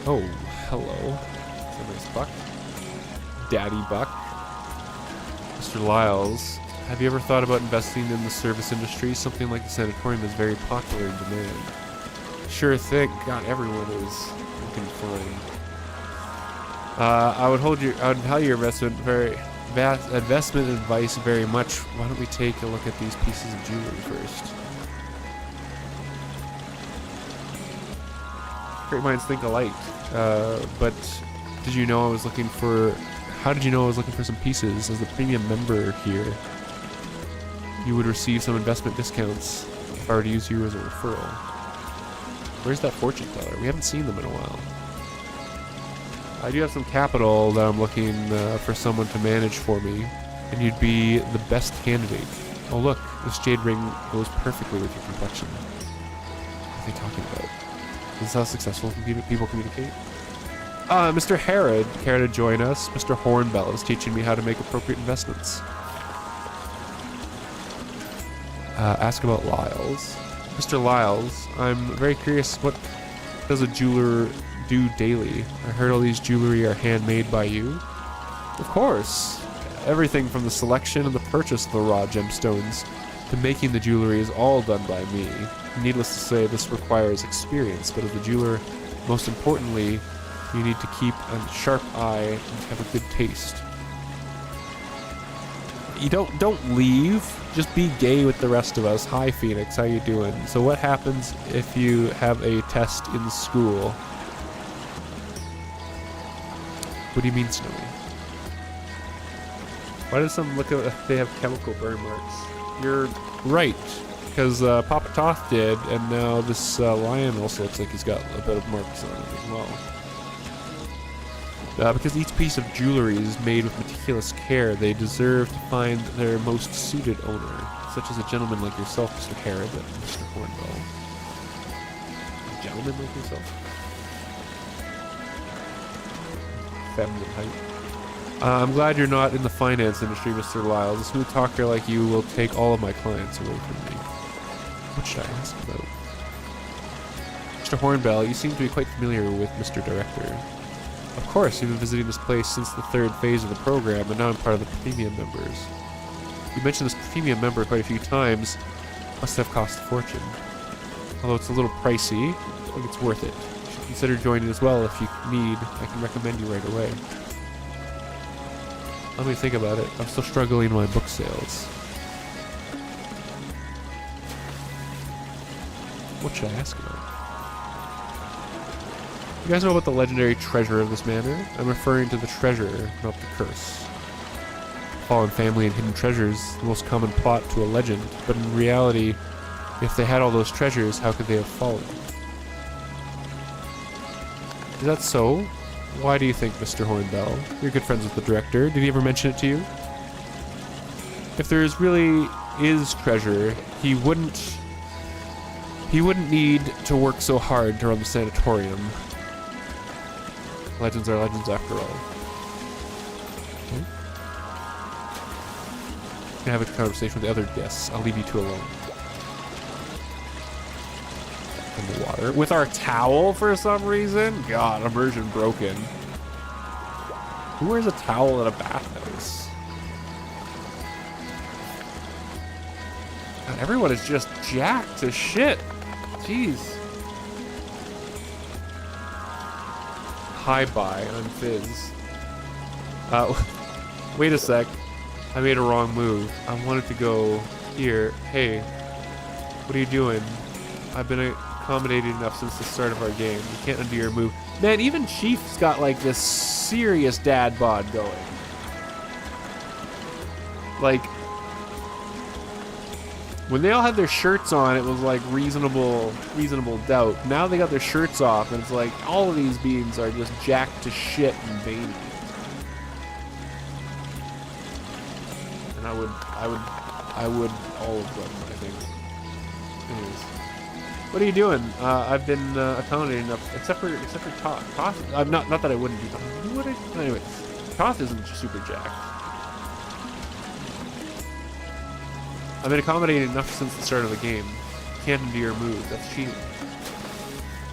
Oh, hello. That's a nice buck. Daddy buck. Mr. Lyles, have you ever thought about investing in the service industry? Something like the sanatorium is very popular in demand. Sure thing. God, everyone is looking fine. I would value your investment advice very much. Why don't we take a look at these pieces of jewelry first? Great minds think alike. But did you know I was looking for... How did you know I was looking for some pieces? As the premium member here, you would receive some investment discounts if I were to use you as a referral. Where's that fortune teller? We haven't seen them in a while. I do have some capital that I'm looking for someone to manage for me, and you'd be the best candidate. Oh look, this jade ring goes perfectly with your complexion. What are they talking about? Is this how successful people communicate? Mr. Herod, care to join us? Mr. Hornbell is teaching me how to make appropriate investments. Ask about Lyles. Mr. Lyles, I'm very curious, what does a jeweler do daily? I heard all these jewelry are handmade by you. Of course. Everything from the selection and the purchase of the raw gemstones to making the jewelry is all done by me. Needless to say, this requires experience, but as the jeweler, most importantly, You need to keep a sharp eye and have a good taste. You don't leave. Just be gay with the rest of us. Hi, Phoenix. How you doing? So what happens if you have a test in school? What do you mean, Snowy? Why does some look like they have chemical burn marks? You're right, because Papa Toth did, and now this lion also looks like he's got a bit of marks on it as well. Because each piece of jewelry is made with meticulous care, they deserve to find their most suited owner, such as a gentleman like yourself, Mr. Herod, and Mr. Hornbell. A gentleman like yourself? Feminine height. I'm glad you're not in the finance industry, Mr. Lyles. A smooth talker like you will take all of my clients away from me. What should I ask about? Mr. Hornbell, you seem to be quite familiar with Mr. Director. Of course, you've been visiting this place since the 3rd phase of the program, and now I'm part of the premium members. You mentioned this premium member quite a few times. Must have cost a fortune. Although it's a little pricey, I think it's worth it. You should consider joining as well if you need. I can recommend you right away. Let me think about it. I'm still struggling with my book sales. What should I ask about? You guys know about the legendary treasure of this manor? I'm referring to the treasure, not the curse. Fallen family and hidden treasures, the most common plot to a legend, but in reality, if they had all those treasures, how could they have fallen? Is that so? Why do you think, Mr. Hornbell? You're good friends with the director. Did he ever mention it to you? If there really is treasure, he wouldn't need to work so hard to run the sanatorium. Legends are legends after all. Okay. Can have a conversation with the other guests. I'll leave you two alone. In the water. With our towel for some reason? God, immersion broken. Who wears a towel at a bathhouse? God, everyone is just jacked to shit. Jeez. Hi-bye on Phys. Wait a sec. I made a wrong move. I wanted to go here. Hey, what are you doing? I've been accommodating enough since the start of our game. You can't undo your move. Man, even Chief's got like this serious dad bod going. Like, when they all had their shirts on, it was like reasonable doubt. Now they got their shirts off, and it's like all of these beings are just jacked to shit and veiny. And I would all of them, I think. Anyways, what are you doing? I've been accommodating enough, except for Toth. Toth, I'm not that I wouldn't do that. Anyway, Toth isn't super jacked. I've been accommodating enough since the start of the game. Can't undo your move. That's cheating.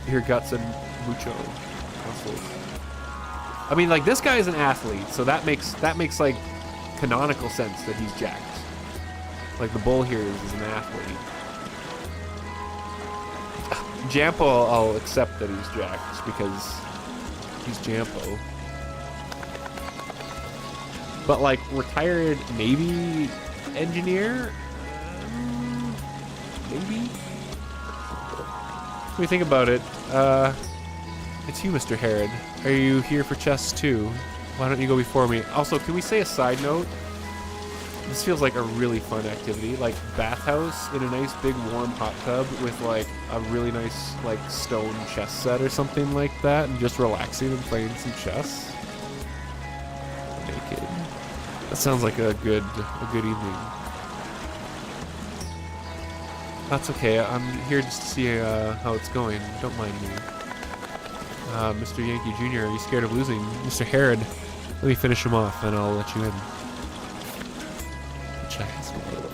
Your guts and mucho muscles. I mean, like, this guy is an athlete, so that makes like canonical sense that he's jacked. Like, the bull here is an athlete. Jampo, I'll accept that he's jacked just because he's Jampo. But like, retired Navy engineer? Maybe? When you think about it, it's you, Mr. Herod. Are you here for chess too? Why don't you go before me? Also, can we say a side note? This feels like a really fun activity. Like, bathhouse in a nice big warm hot tub with like a really nice like stone chess set or something like that, and just relaxing and playing some chess. Naked. That sounds like a good evening. That's okay. I'm here just to see how it's going. Don't mind me. Mr. Yankee Jr., are you scared of losing? Mr. Herod, let me finish him off and I'll let you in. What should I ask about?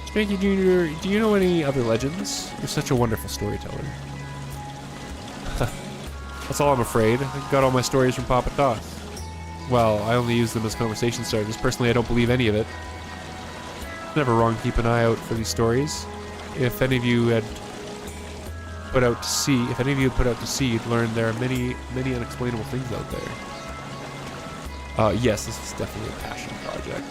Mr. Yankee Jr., do you know any other legends? You're such a wonderful storyteller. That's all I'm afraid. I got all my stories from Papa Toth. Well, I only use them as conversation starters. Personally, I don't believe any of it. Never wrong to keep an eye out for these stories. If any of you had put out to sea, if any of you put out to sea, you'd learn there are many, many unexplainable things out there. Yes, this is definitely a passion project.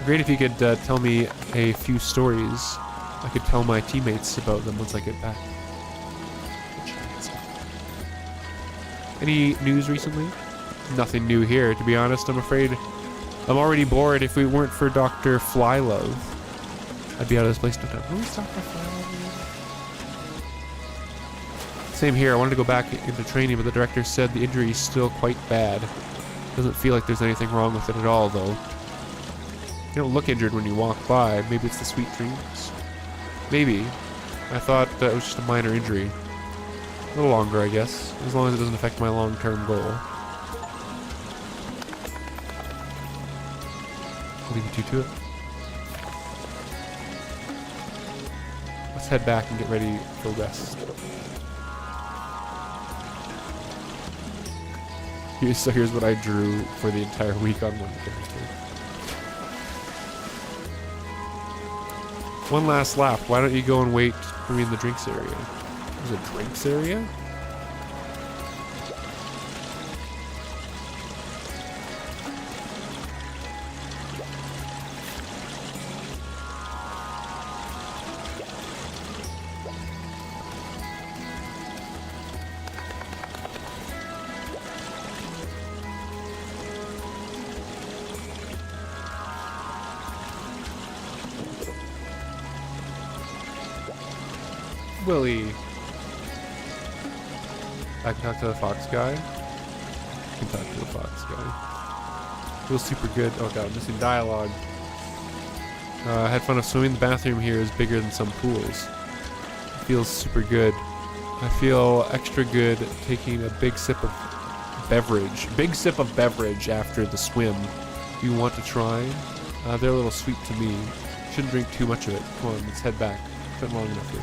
Great if you could tell me a few stories. I could tell my teammates about them once I get back. Any news recently? Nothing new here, to be honest. I'm afraid I'm already bored. If we weren't for Dr. Flylove, I'd be out of this place no time. Who's Dr. Flylove? Same here. I wanted to go back into training, but the director said the injury is still quite bad. Doesn't feel like there's anything wrong with it at all, though. You don't look injured when you walk by. Maybe it's the sweet dreams. Maybe. I thought that it was just a minor injury. A little longer, I guess, as long as it doesn't affect my long-term goal. I'll leave you two to it. Let's head back and get ready for rest. So here's what I drew for the entire week on one character. One last lap. Why don't you go and wait for me in the drinks area? There's a drinks area? Willie. I can talk to the fox guy. I can talk to the fox guy. Feels super good. Oh god, I'm missing dialogue. I had fun of swimming. The bathroom here is bigger than some pools. It feels super good. I feel extra good taking a big sip of beverage. Big sip of beverage after the swim. Do you want to try? They're a little sweet to me. Shouldn't drink too much of it. Come on, let's head back. It's been long enough here.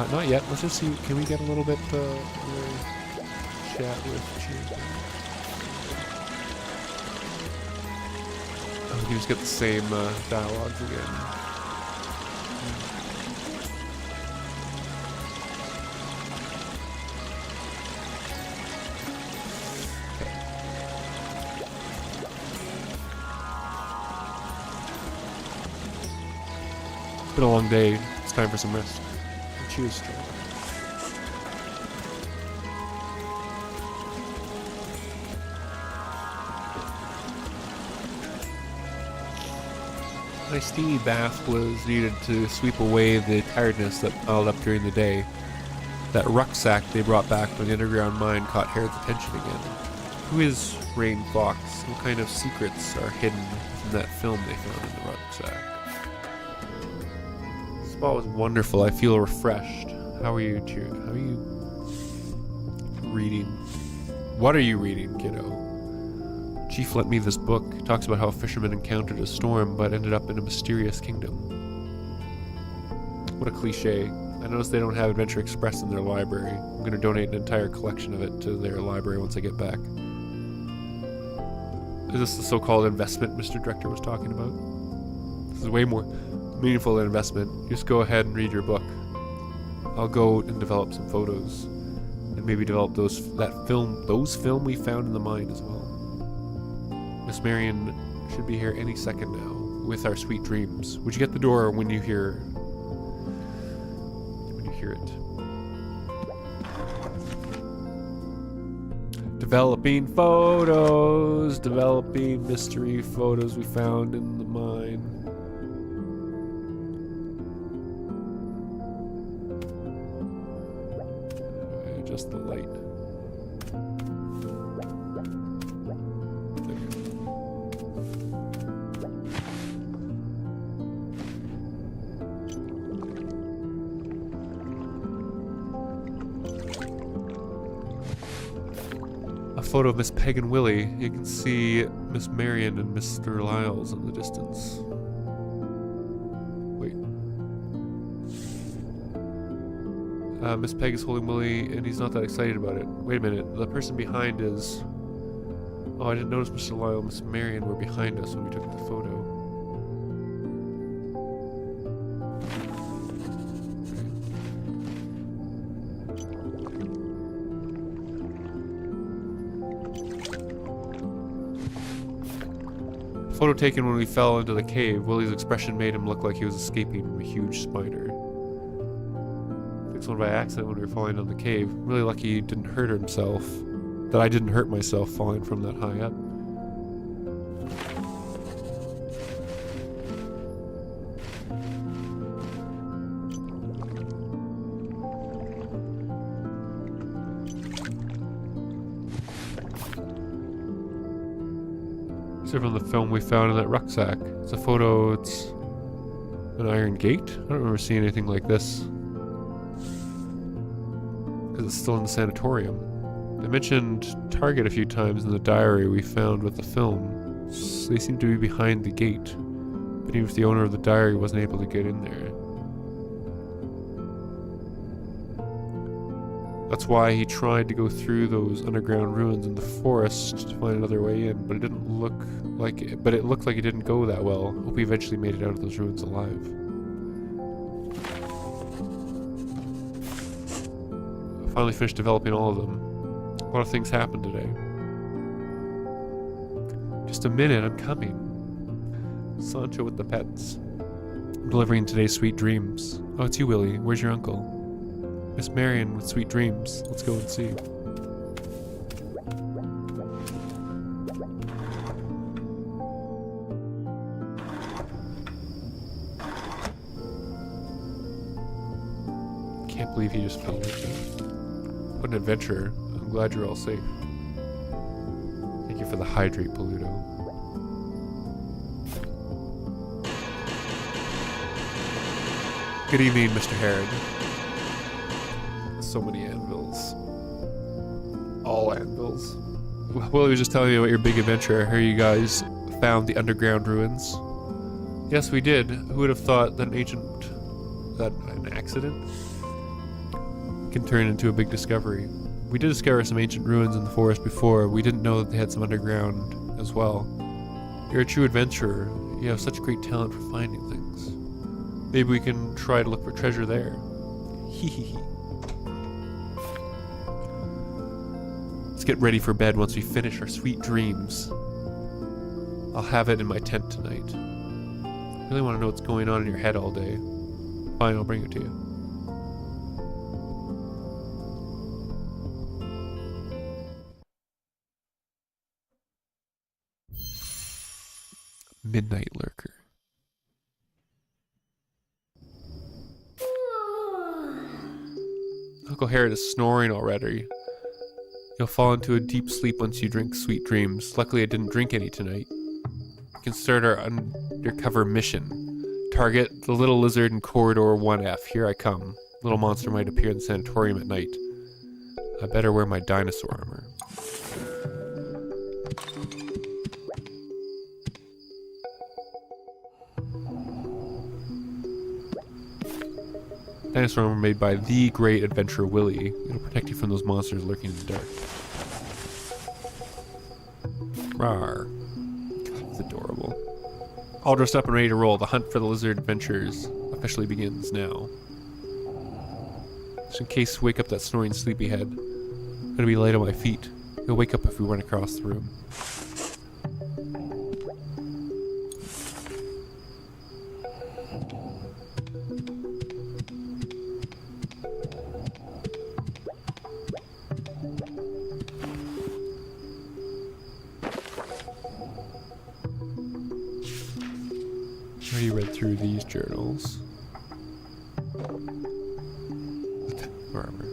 Not yet. Let's just see. Can we get a little bit chat with Chief? Oh, we can just get the same dialogues again. It's been a long day. It's time for some rest. Cheers, Joe. My steamy bath was needed to sweep away the tiredness that piled up during the day. That rucksack they brought back from the underground mine caught Hare's attention again. Who is Rain Fox? What kind of secrets are hidden in that film they found in the rucksack? This spot was wonderful. I feel refreshed. How are you, How are you reading? What are you reading, kiddo? Chief lent me this book. It talks about how a fisherman encountered a storm but ended up in a mysterious kingdom. What a cliche. I noticed they don't have Adventure Express in their library. I'm going to donate an entire collection of it to their library once I get back. Is this the so-called investment Mr. Director was talking about? This is way more meaningful than investment. Just go ahead and read your book. I'll go and develop some photos. And maybe develop those film we found in the mine as well. Miss Marion should be here any second now with our sweet dreams. Would you get the door when you hear it? Developing photos, developing mystery photos we found in the mine. Adjust the light. Photo of Miss Peg and Willie. You can see Miss Marion and Mr. Lyles in the distance. Wait. Miss Peg is holding Willie and he's not that excited about it. Wait a minute. The person behind is... Oh, I didn't notice Mr. Lyle and Miss Marion were behind us when we took the photo. Photo taken when we fell into the cave. Willie's expression made him look like he was escaping from a huge spider. Took one by accident when we were falling down the cave. I'm really lucky he didn't hurt himself. That I didn't hurt myself falling from that high up. From the film we found in that rucksack. It's a photo, it's an iron gate? I don't remember seeing anything like this. Because it's still in the sanatorium. I mentioned Target a few times in the diary we found with the film. They seem to be behind the gate. But even if the owner of the diary wasn't able to get in there. That's why he tried to go through those underground ruins in the forest to find another way in, but it didn't look like it. But it looked like it didn't go that well. Hope he eventually made it out of those ruins alive. I finally finished developing all of them. A lot of things happened today. Just a minute, I'm coming. Sancho with the pets. I'm delivering today's sweet dreams. Oh, it's you, Willie. Where's your uncle? Miss Marion with sweet dreams. Let's go and see. Can't believe he just fell with me. What an adventure. I'm glad you're all safe. Thank you for the hydrate, Paluto. Good evening, Mr. Herod. So many anvils. All anvils. Well, he was just telling me about your big adventure. I heard you guys found the underground ruins. Yes, we did. Who would have thought that an accident can turn into a big discovery? We did discover some ancient ruins in the forest before. We didn't know that they had some underground as well. You're a true adventurer. You have such great talent for finding things. Maybe we can try to look for treasure there. Hee hee hee. Let's get ready for bed once we finish our sweet dreams. I'll have it in my tent tonight. I really want to know what's going on in your head all day. Fine, I'll bring it to you. Midnight Lurker. Uncle Herod is snoring already. You'll fall into a deep sleep once you drink sweet dreams. Luckily, I didn't drink any tonight. We can start our undercover mission. Target the little lizard in corridor 1F. Here I come. Little monster might appear in the sanatorium at night. I better wear my dinosaur armor. Dinosaur armor made by the great adventurer Willie. It'll protect you from those monsters lurking in the dark. Rawr. God, it's adorable. All dressed up and ready to roll. The hunt for the lizard adventures officially begins now. Just in case we wake up that snoring sleepyhead, I'm gonna be light on my feet. He'll wake up if we run across the room. Already read through these journals. Armor.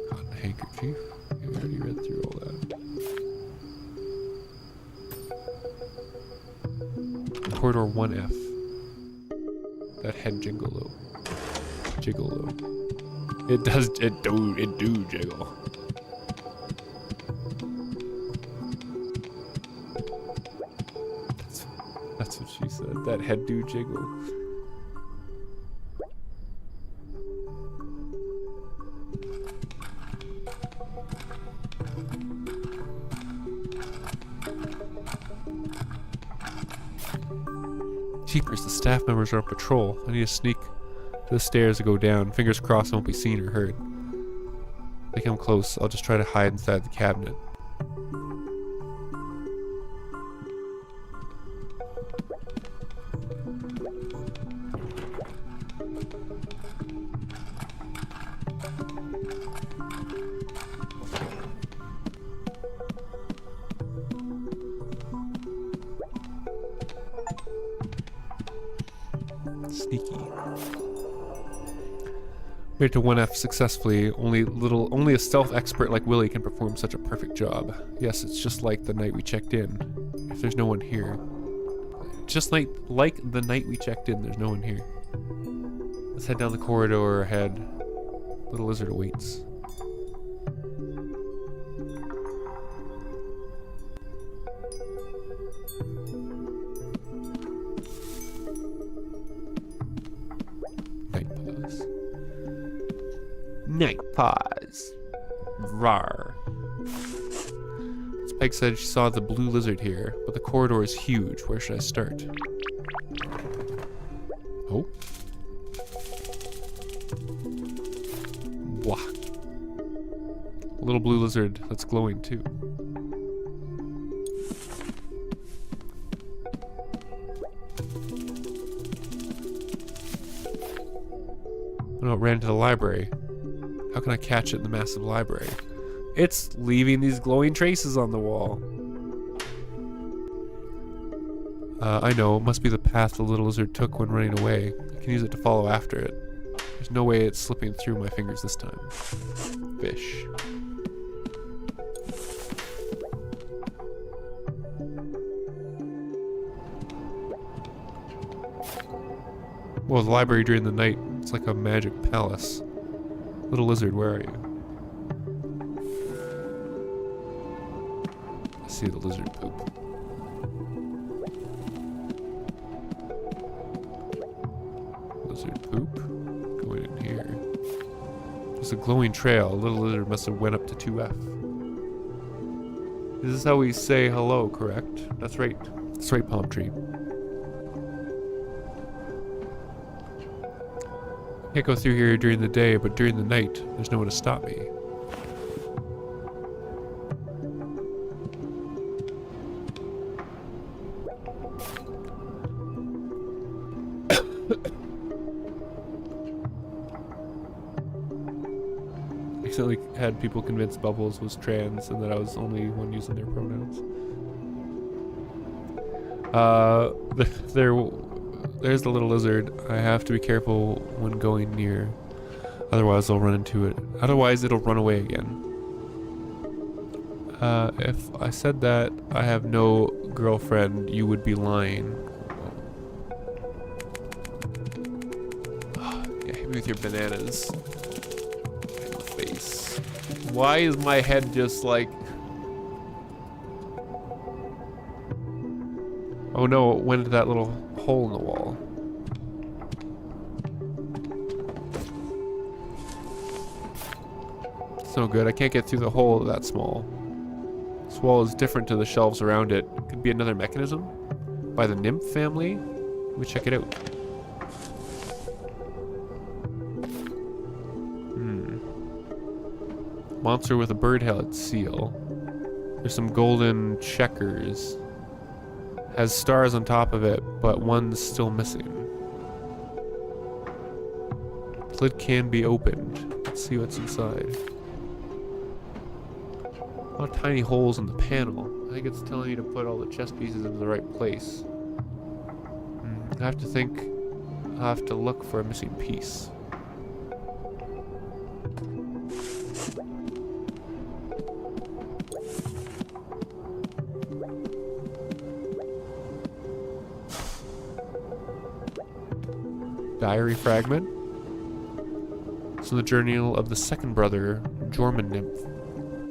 Cotton handkerchief. I already read through all that. Corridor 1F. That head gigolo. It do jiggle. That's what she said. That head do jiggle. Jeepers, the staff members are on patrol. I need to sneak to the stairs to go down. Fingers crossed I won't be seen or heard. They come close, I'll just try to hide inside the cabinet. Sneaky. Made to 1F successfully. Only a stealth expert like Willie can perform such a perfect job. Yes, it's just like the night we checked in. If there's no one here. Just like the night we checked in, there's no one here. Let's head down the corridor ahead. Little lizard awaits. Night pause. Rar. As Peg said, she saw the blue lizard here, but the corridor is huge. Where should I start? Oh. Wah. A little blue lizard that's glowing too. Oh, it ran to the library. How can I catch it in the massive library? It's leaving these glowing traces on the wall. I know, it must be the path the little lizard took when running away. I can use it to follow after it. There's no way it's slipping through my fingers this time. Fish. Well, the library during the night, it's like a magic palace. Little lizard, where are you? I see the lizard poop. Lizard poop? Going in here. There's a glowing trail. A little lizard must have went up to 2F. This is how we say hello, correct? That's right. That's right, palm tree. Can't go through here during the day, but during the night, there's no one to stop me. Accidentally had people convinced Bubbles was trans and that I was the only one using their pronouns. There's the little lizard. I have to be careful when going near. Otherwise I'll run into it. Otherwise it'll run away again. If I said that I have no girlfriend, you would be lying. Yeah, hit me with your bananas. In the face. Why is my head just like... Oh no, it went into that little hole in the wall. It's no good. I can't get through the hole that small. This wall is different to the shelves around it. Could be another mechanism by the nymph family. Let me check it out. Monster with a bird-headed seal. There's some golden checkers. Has stars on top of it, but one's still missing. Lid can be opened. Let's see what's inside. A lot of tiny holes in the panel. I think it's telling you to put all the chess pieces into the right place. I have to think. I have to look for a missing piece. Diary fragment. It's in the journal of the second brother, Jorman Nymph.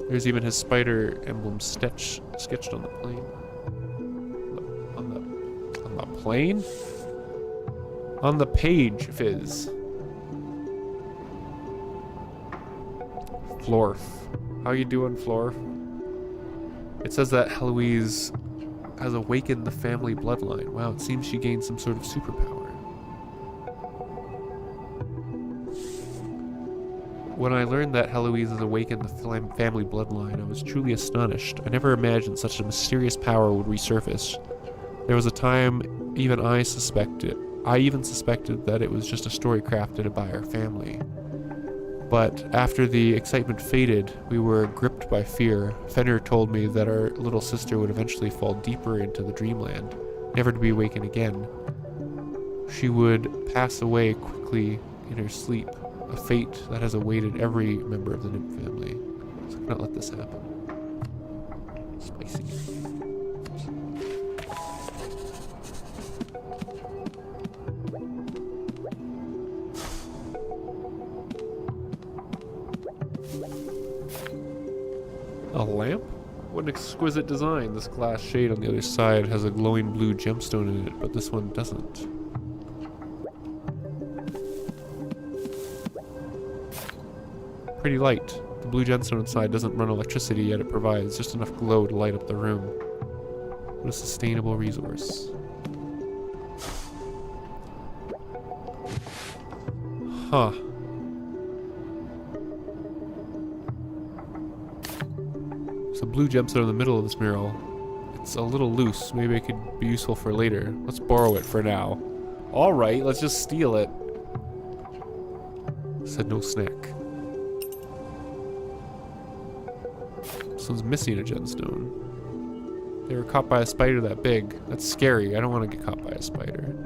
There's even his spider emblem sketched on the plane. On the plane? On the page, Phys. Florf. How you doing, Florf? It says that Heloise has awakened the family bloodline. Wow, it seems she gained some sort of superpower. When I learned that Heloise has awakened the family bloodline, I was truly astonished. I never imagined such a mysterious power would resurface. There was a time even I even suspected that it was just a story crafted by our family. But after the excitement faded, we were gripped by fear. Fenrir told me that our little sister would eventually fall deeper into the dreamland, never to be awakened again. She would pass away quickly in her sleep, a fate that has awaited every member of the nymph family. So I cannot let this happen. Spicy. A lamp? What an exquisite design. This glass shade on the other side has a glowing blue gemstone in it, but this one doesn't. Pretty light. The blue gemstone inside doesn't run electricity, yet it provides just enough glow to light up the room. What a sustainable resource. Huh. There's a blue gemstone in the middle of this mural. It's a little loose. Maybe it could be useful for later. Let's borrow it for now. Alright, let's just steal it. Said no snack. Someone's missing a gemstone. They were caught by a spider that big. That's scary. I don't want to get caught by a spider.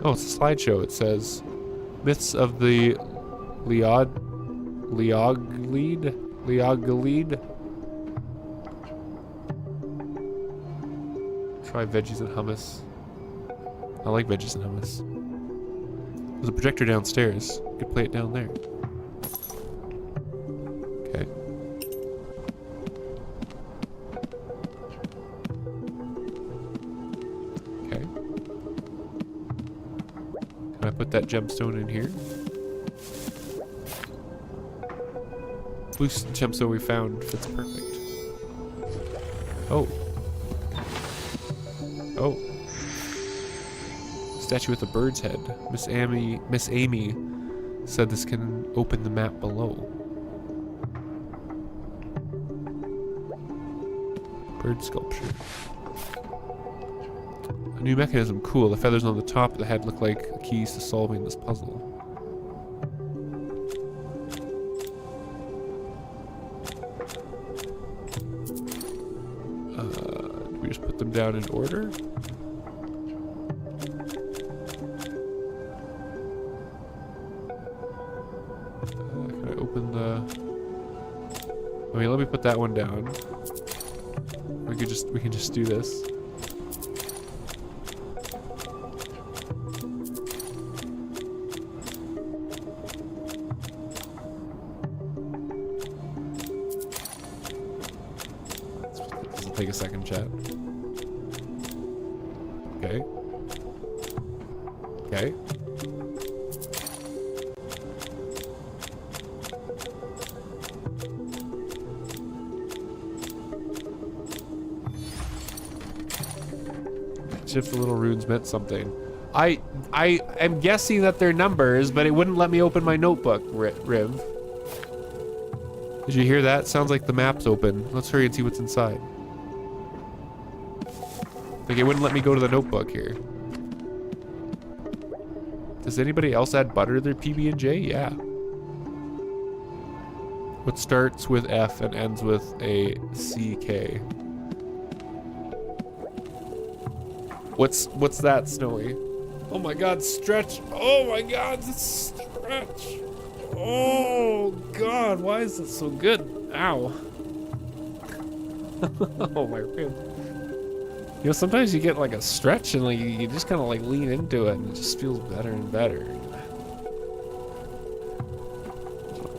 Oh, it's a slideshow. It says myths of the Leoglid. Try veggies and hummus. I like veggies and hummus. There's a projector downstairs. You could play it down there. Okay. Okay. Can I put that gemstone in here? Blue gemstone we found fits perfect. Oh. Oh. Statue with a bird's head. Miss Amy said this can open the map below. Bird sculpture. A new mechanism. Cool. The feathers on the top of the head look like the keys to solving this puzzle. Do we just put them down in order? Can I open the... I mean, let me put that one down. We can just do this. This will take a second, chat. Okay. Okay. If the little runes meant something. I am guessing that they're numbers, but it wouldn't let me open my notebook, Riv. Did you hear that? Sounds like the map's open. Let's hurry and see what's inside. Like, it wouldn't let me go to the notebook here. Does anybody else add butter to their PB&J? Yeah. What starts with F and ends with a CK? What's that, Snowy? Oh my god, stretch. Oh my god, stretch. Oh god, why is it so good? Ow. Oh my rib. You know, sometimes you get like a stretch and like you just kind of like lean into it and it just feels better and better.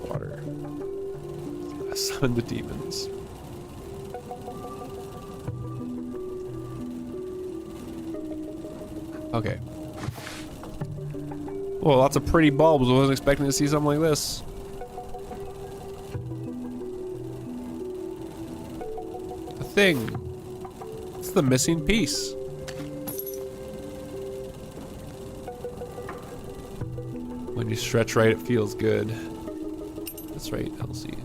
Water. I summon the demons. Okay. Well, lots of pretty bulbs. I wasn't expecting to see something like this. thing. It's the missing piece. When you stretch right, it feels good. That's right, Elsie.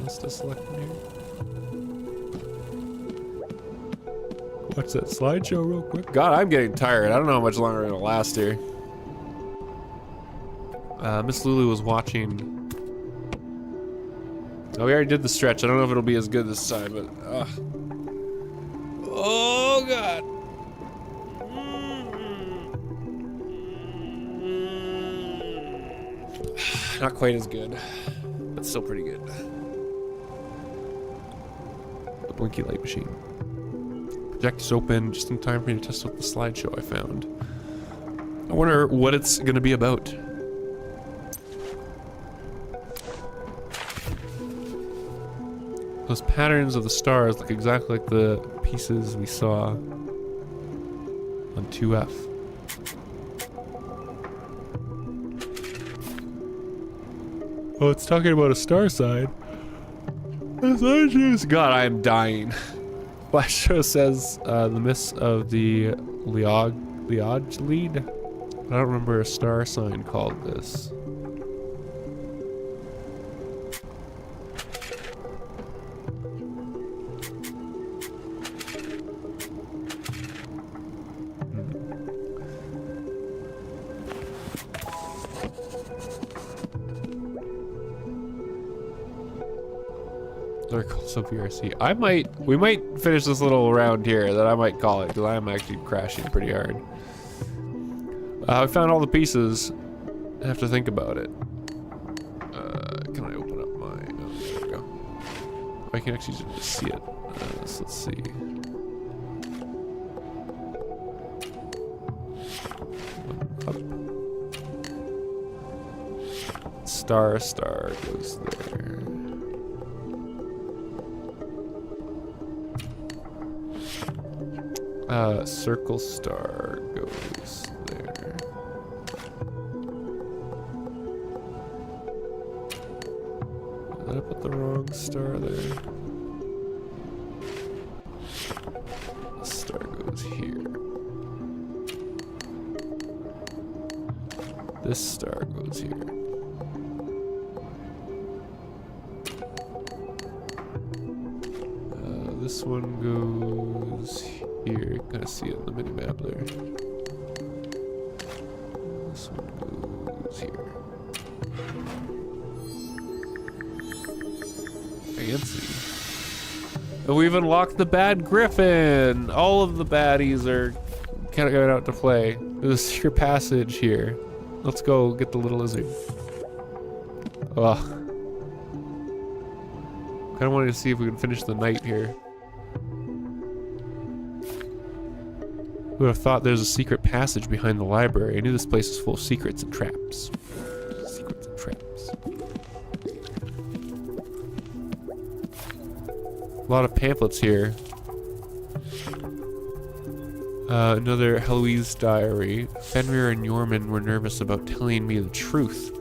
Let's just select from here. Watch that slideshow real quick. God, I'm getting tired. I don't know how much longer it'll last here. Miss Lulu was watching. Oh, we already did the stretch. I don't know if it'll be as good this time, but oh God. Not quite as good, but still pretty good. The blinky light machine. Project is open just in time for me to test out the slideshow I found. I wonder what it's gonna be about. Those patterns of the stars look exactly like the pieces we saw on 2F. Oh, it's talking about a star sign. God, I am dying. Slideshow says the miss of the Liage lead. I don't remember a star sign called this. Of VRC. We might finish this little round here that I might call it, because I am actually crashing pretty hard. I found all the pieces. I have to think about it. Can I open up my... Oh, there we go. I can actually just see it. So let's see. Up. Star goes there. Circle star goes there. Did I put the wrong star there? The star goes here. This star goes here. This one goes here. You can kind of see it in the mini map there. This one goes here. Fancy. And we've unlocked the Bad Griffin. All of the baddies are kind of going out to play. There's a secret passage here. Let's go get the little lizard. Ugh. Kind of wanted to see if we can finish the night here. Who would have thought there's a secret passage behind the library? I knew this place was full of secrets and traps. Secrets and traps. A lot of pamphlets here. Another Heloise diary. Fenrir and Yorman were nervous about telling me the truth.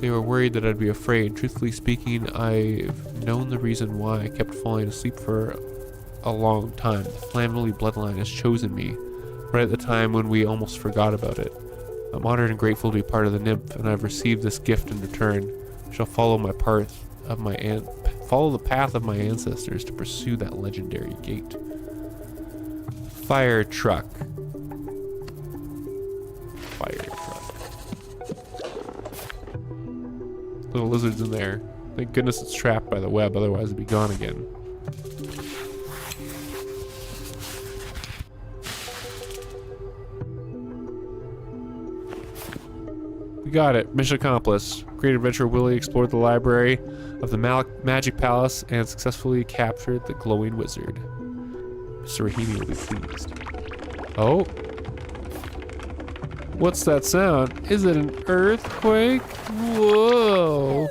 They were worried that I'd be afraid. Truthfully speaking, I've known the reason why I kept falling asleep for a long time. The family bloodline has chosen me. Right at the time when we almost forgot about it. I'm honored and grateful to be part of the nymph, and I've received this gift in return. I shall follow the path of my ancestors to pursue that legendary gate. Fire truck. Fire truck. Little lizard's in there. Thank goodness it's trapped by the web, otherwise it'd be gone again. Got it. Mission accomplished. Great Adventure Willie explored the library of the Magic Palace and successfully captured the glowing wizard. Mr. Rahimi will be pleased. Oh. What's that sound? Is it an earthquake? Whoa.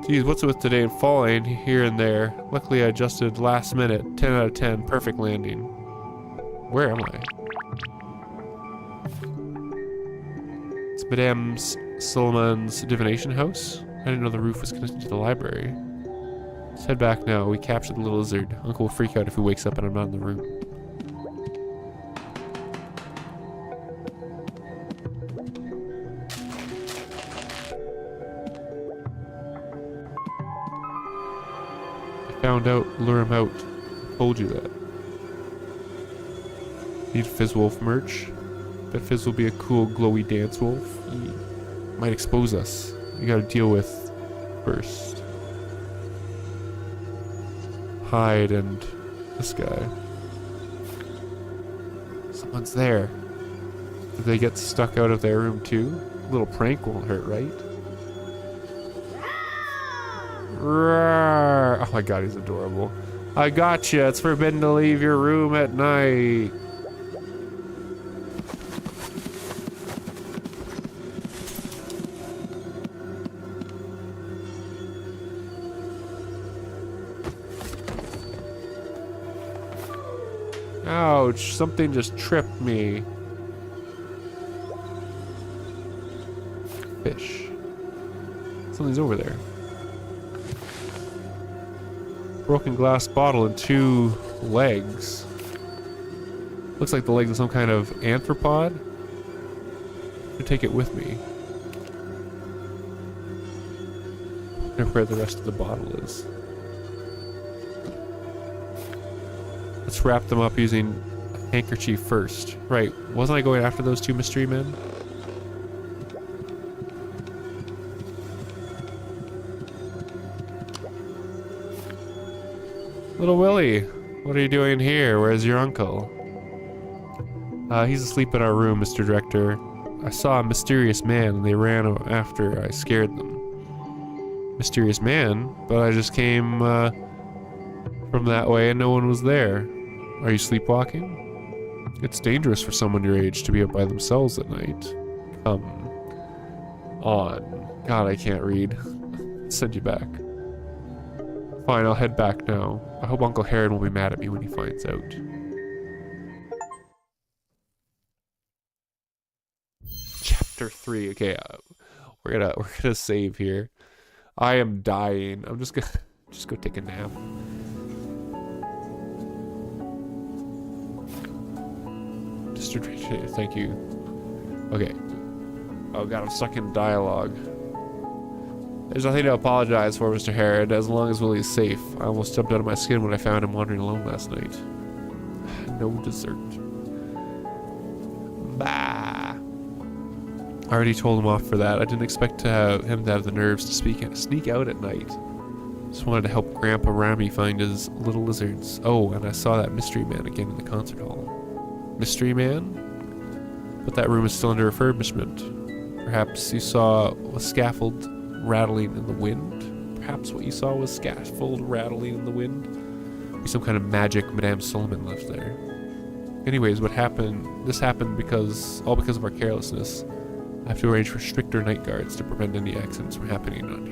Geez, what's with today and falling here and there? Luckily I adjusted last minute. 10 out of 10. Perfect landing. Where am I? Madame Solomon's divination house? I didn't know the roof was connected to the library. Let's head back now. We captured the little lizard. Uncle will freak out if he wakes up and I'm not in the room. I found out, lure him out. I told you that. Need Phys wolf merch. Bet Phys will be a cool glowy dance wolf. He might expose us. We gotta deal with first. Hyde and this guy. Someone's there. Did they get stuck out of their room too? A little prank won't hurt, right? Roar. Oh my god, he's adorable. I gotcha. It's forbidden to leave your room at night. Ouch, something just tripped me. Fish. Something's over there. Broken glass bottle and 2 legs. Looks like the legs of some kind of arthropod. I'm gonna take it with me. I wonder where the rest of the bottle is. Let's wrap them up using a handkerchief first. Right, wasn't I going after those 2 mystery men? Little Willie, what are you doing here? Where's your uncle? He's asleep in our room, Mr. Director. I saw a mysterious man and they ran after I scared them. Mysterious man? But I just came from that way and no one was there. Are you sleepwalking? It's dangerous for someone your age to be up by themselves at night. Come on. God, I can't read. Send you back. Fine, I'll head back now. I hope Uncle Herod will be mad at me when he finds out. Chapter 3. Okay, we're gonna save here. I am dying. I'm just gonna go take a nap. Thank you. Okay. Oh god, I'm stuck in dialogue. There's nothing to apologize for, Mr. Herod, as long as Willie is safe. I almost jumped out of my skin when I found him wandering alone last night. No dessert. Bah. I already told him off for that. I didn't expect him to have the nerves to sneak out at night. Just wanted to help Grandpa Rami find his little lizards. Oh, and I saw that mystery man again in the concert hall. Mystery man? But that room is still under refurbishment. Perhaps you saw a scaffold rattling in the wind? Perhaps what you saw was scaffold rattling in the wind? Maybe some kind of magic Madame Solomon left there. Anyways, what happened? This happened all because of our carelessness. I have to arrange for stricter night guards to prevent any accidents from happening on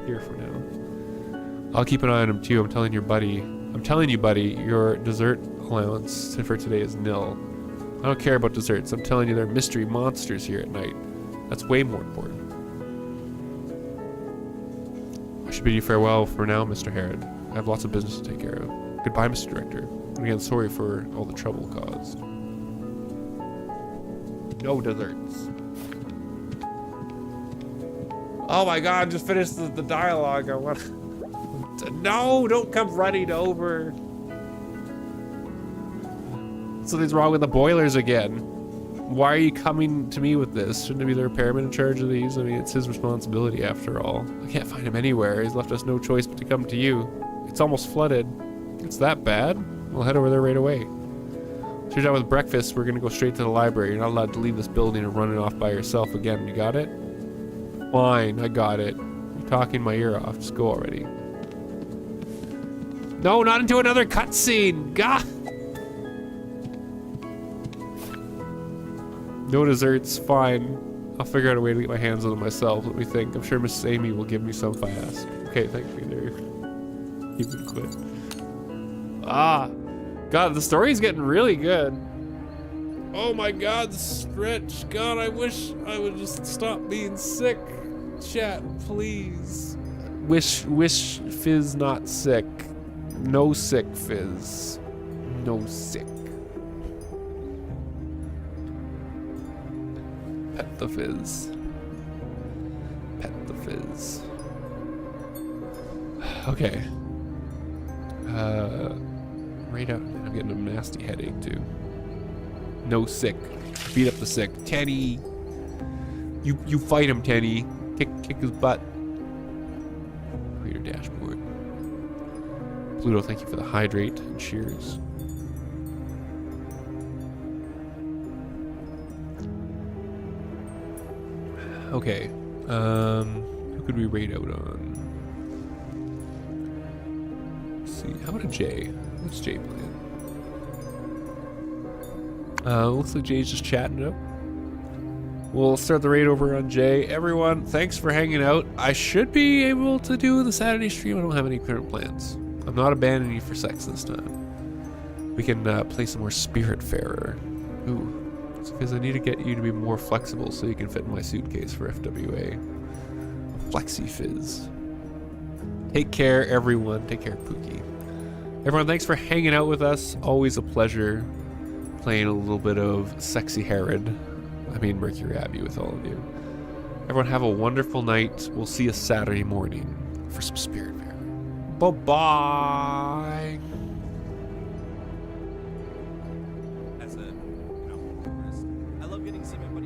here for now. I'll keep an eye on him too. I'm telling you, buddy, your dessert allowance for today is nil. I don't care about desserts. I'm telling you, there are mystery monsters here at night. That's way more important. I should bid you farewell for now, Mr. Herod. I have lots of business to take care of. Goodbye, Mr. Director. And again, sorry for all the trouble caused. No desserts. Oh my god, just finished the dialogue. I want. No, don't come running over. Something's wrong with the boilers again. Why are you coming to me with this? Shouldn't it be the repairman in charge of these? I mean, it's his responsibility after all. I can't find him anywhere. He's left us no choice but to come to you. It's almost flooded. It's that bad? We'll head over there right away. So you're done with breakfast, we're gonna go straight to the library. You're not allowed to leave this building and run it off by yourself again. You got it? Fine, I got it. You're talking my ear off. Just go already. No, not into another cutscene! God! No desserts, fine. I'll figure out a way to get my hands on them myself. Let me think. I'm sure Mrs. Amy will give me some if I ask. Okay, thank you, Dave. Even quit. Ah! God, the story's getting really good. Oh my God, Stretch. God, I wish I would just stop being sick. Chat, please. Wish Phys not sick. No sick, Phys. No sick. Pet the Phys. Pet the Phys. Okay. Right out. I'm getting a nasty headache too. No sick. Beat up the sick. Tenny. You fight him, Tenny. Kick his butt. Creator dashboard. Pluto, thank you for the hydrate and cheers. Okay. Who could we rate out on? Let's see. How about a J? What's J playing? Looks like Jay's just chatting it up. We'll start the raid over on Jay. Everyone, thanks for hanging out. I should be able to do the Saturday stream. I don't have any current plans. I'm not abandoning you for sex this time. We can play some more Spiritfarer. Ooh, it's because I need to get you to be more flexible so you can fit in my suitcase for FWA. Flexi Phys. Take care, everyone. Take care, Pookie. Everyone, thanks for hanging out with us. Always a pleasure playing a little bit of Sexy Herod. I mean Mercury Abbey with all of you. Everyone have a wonderful night. We'll see you Saturday morning for some Spiritfarer. Bye-bye.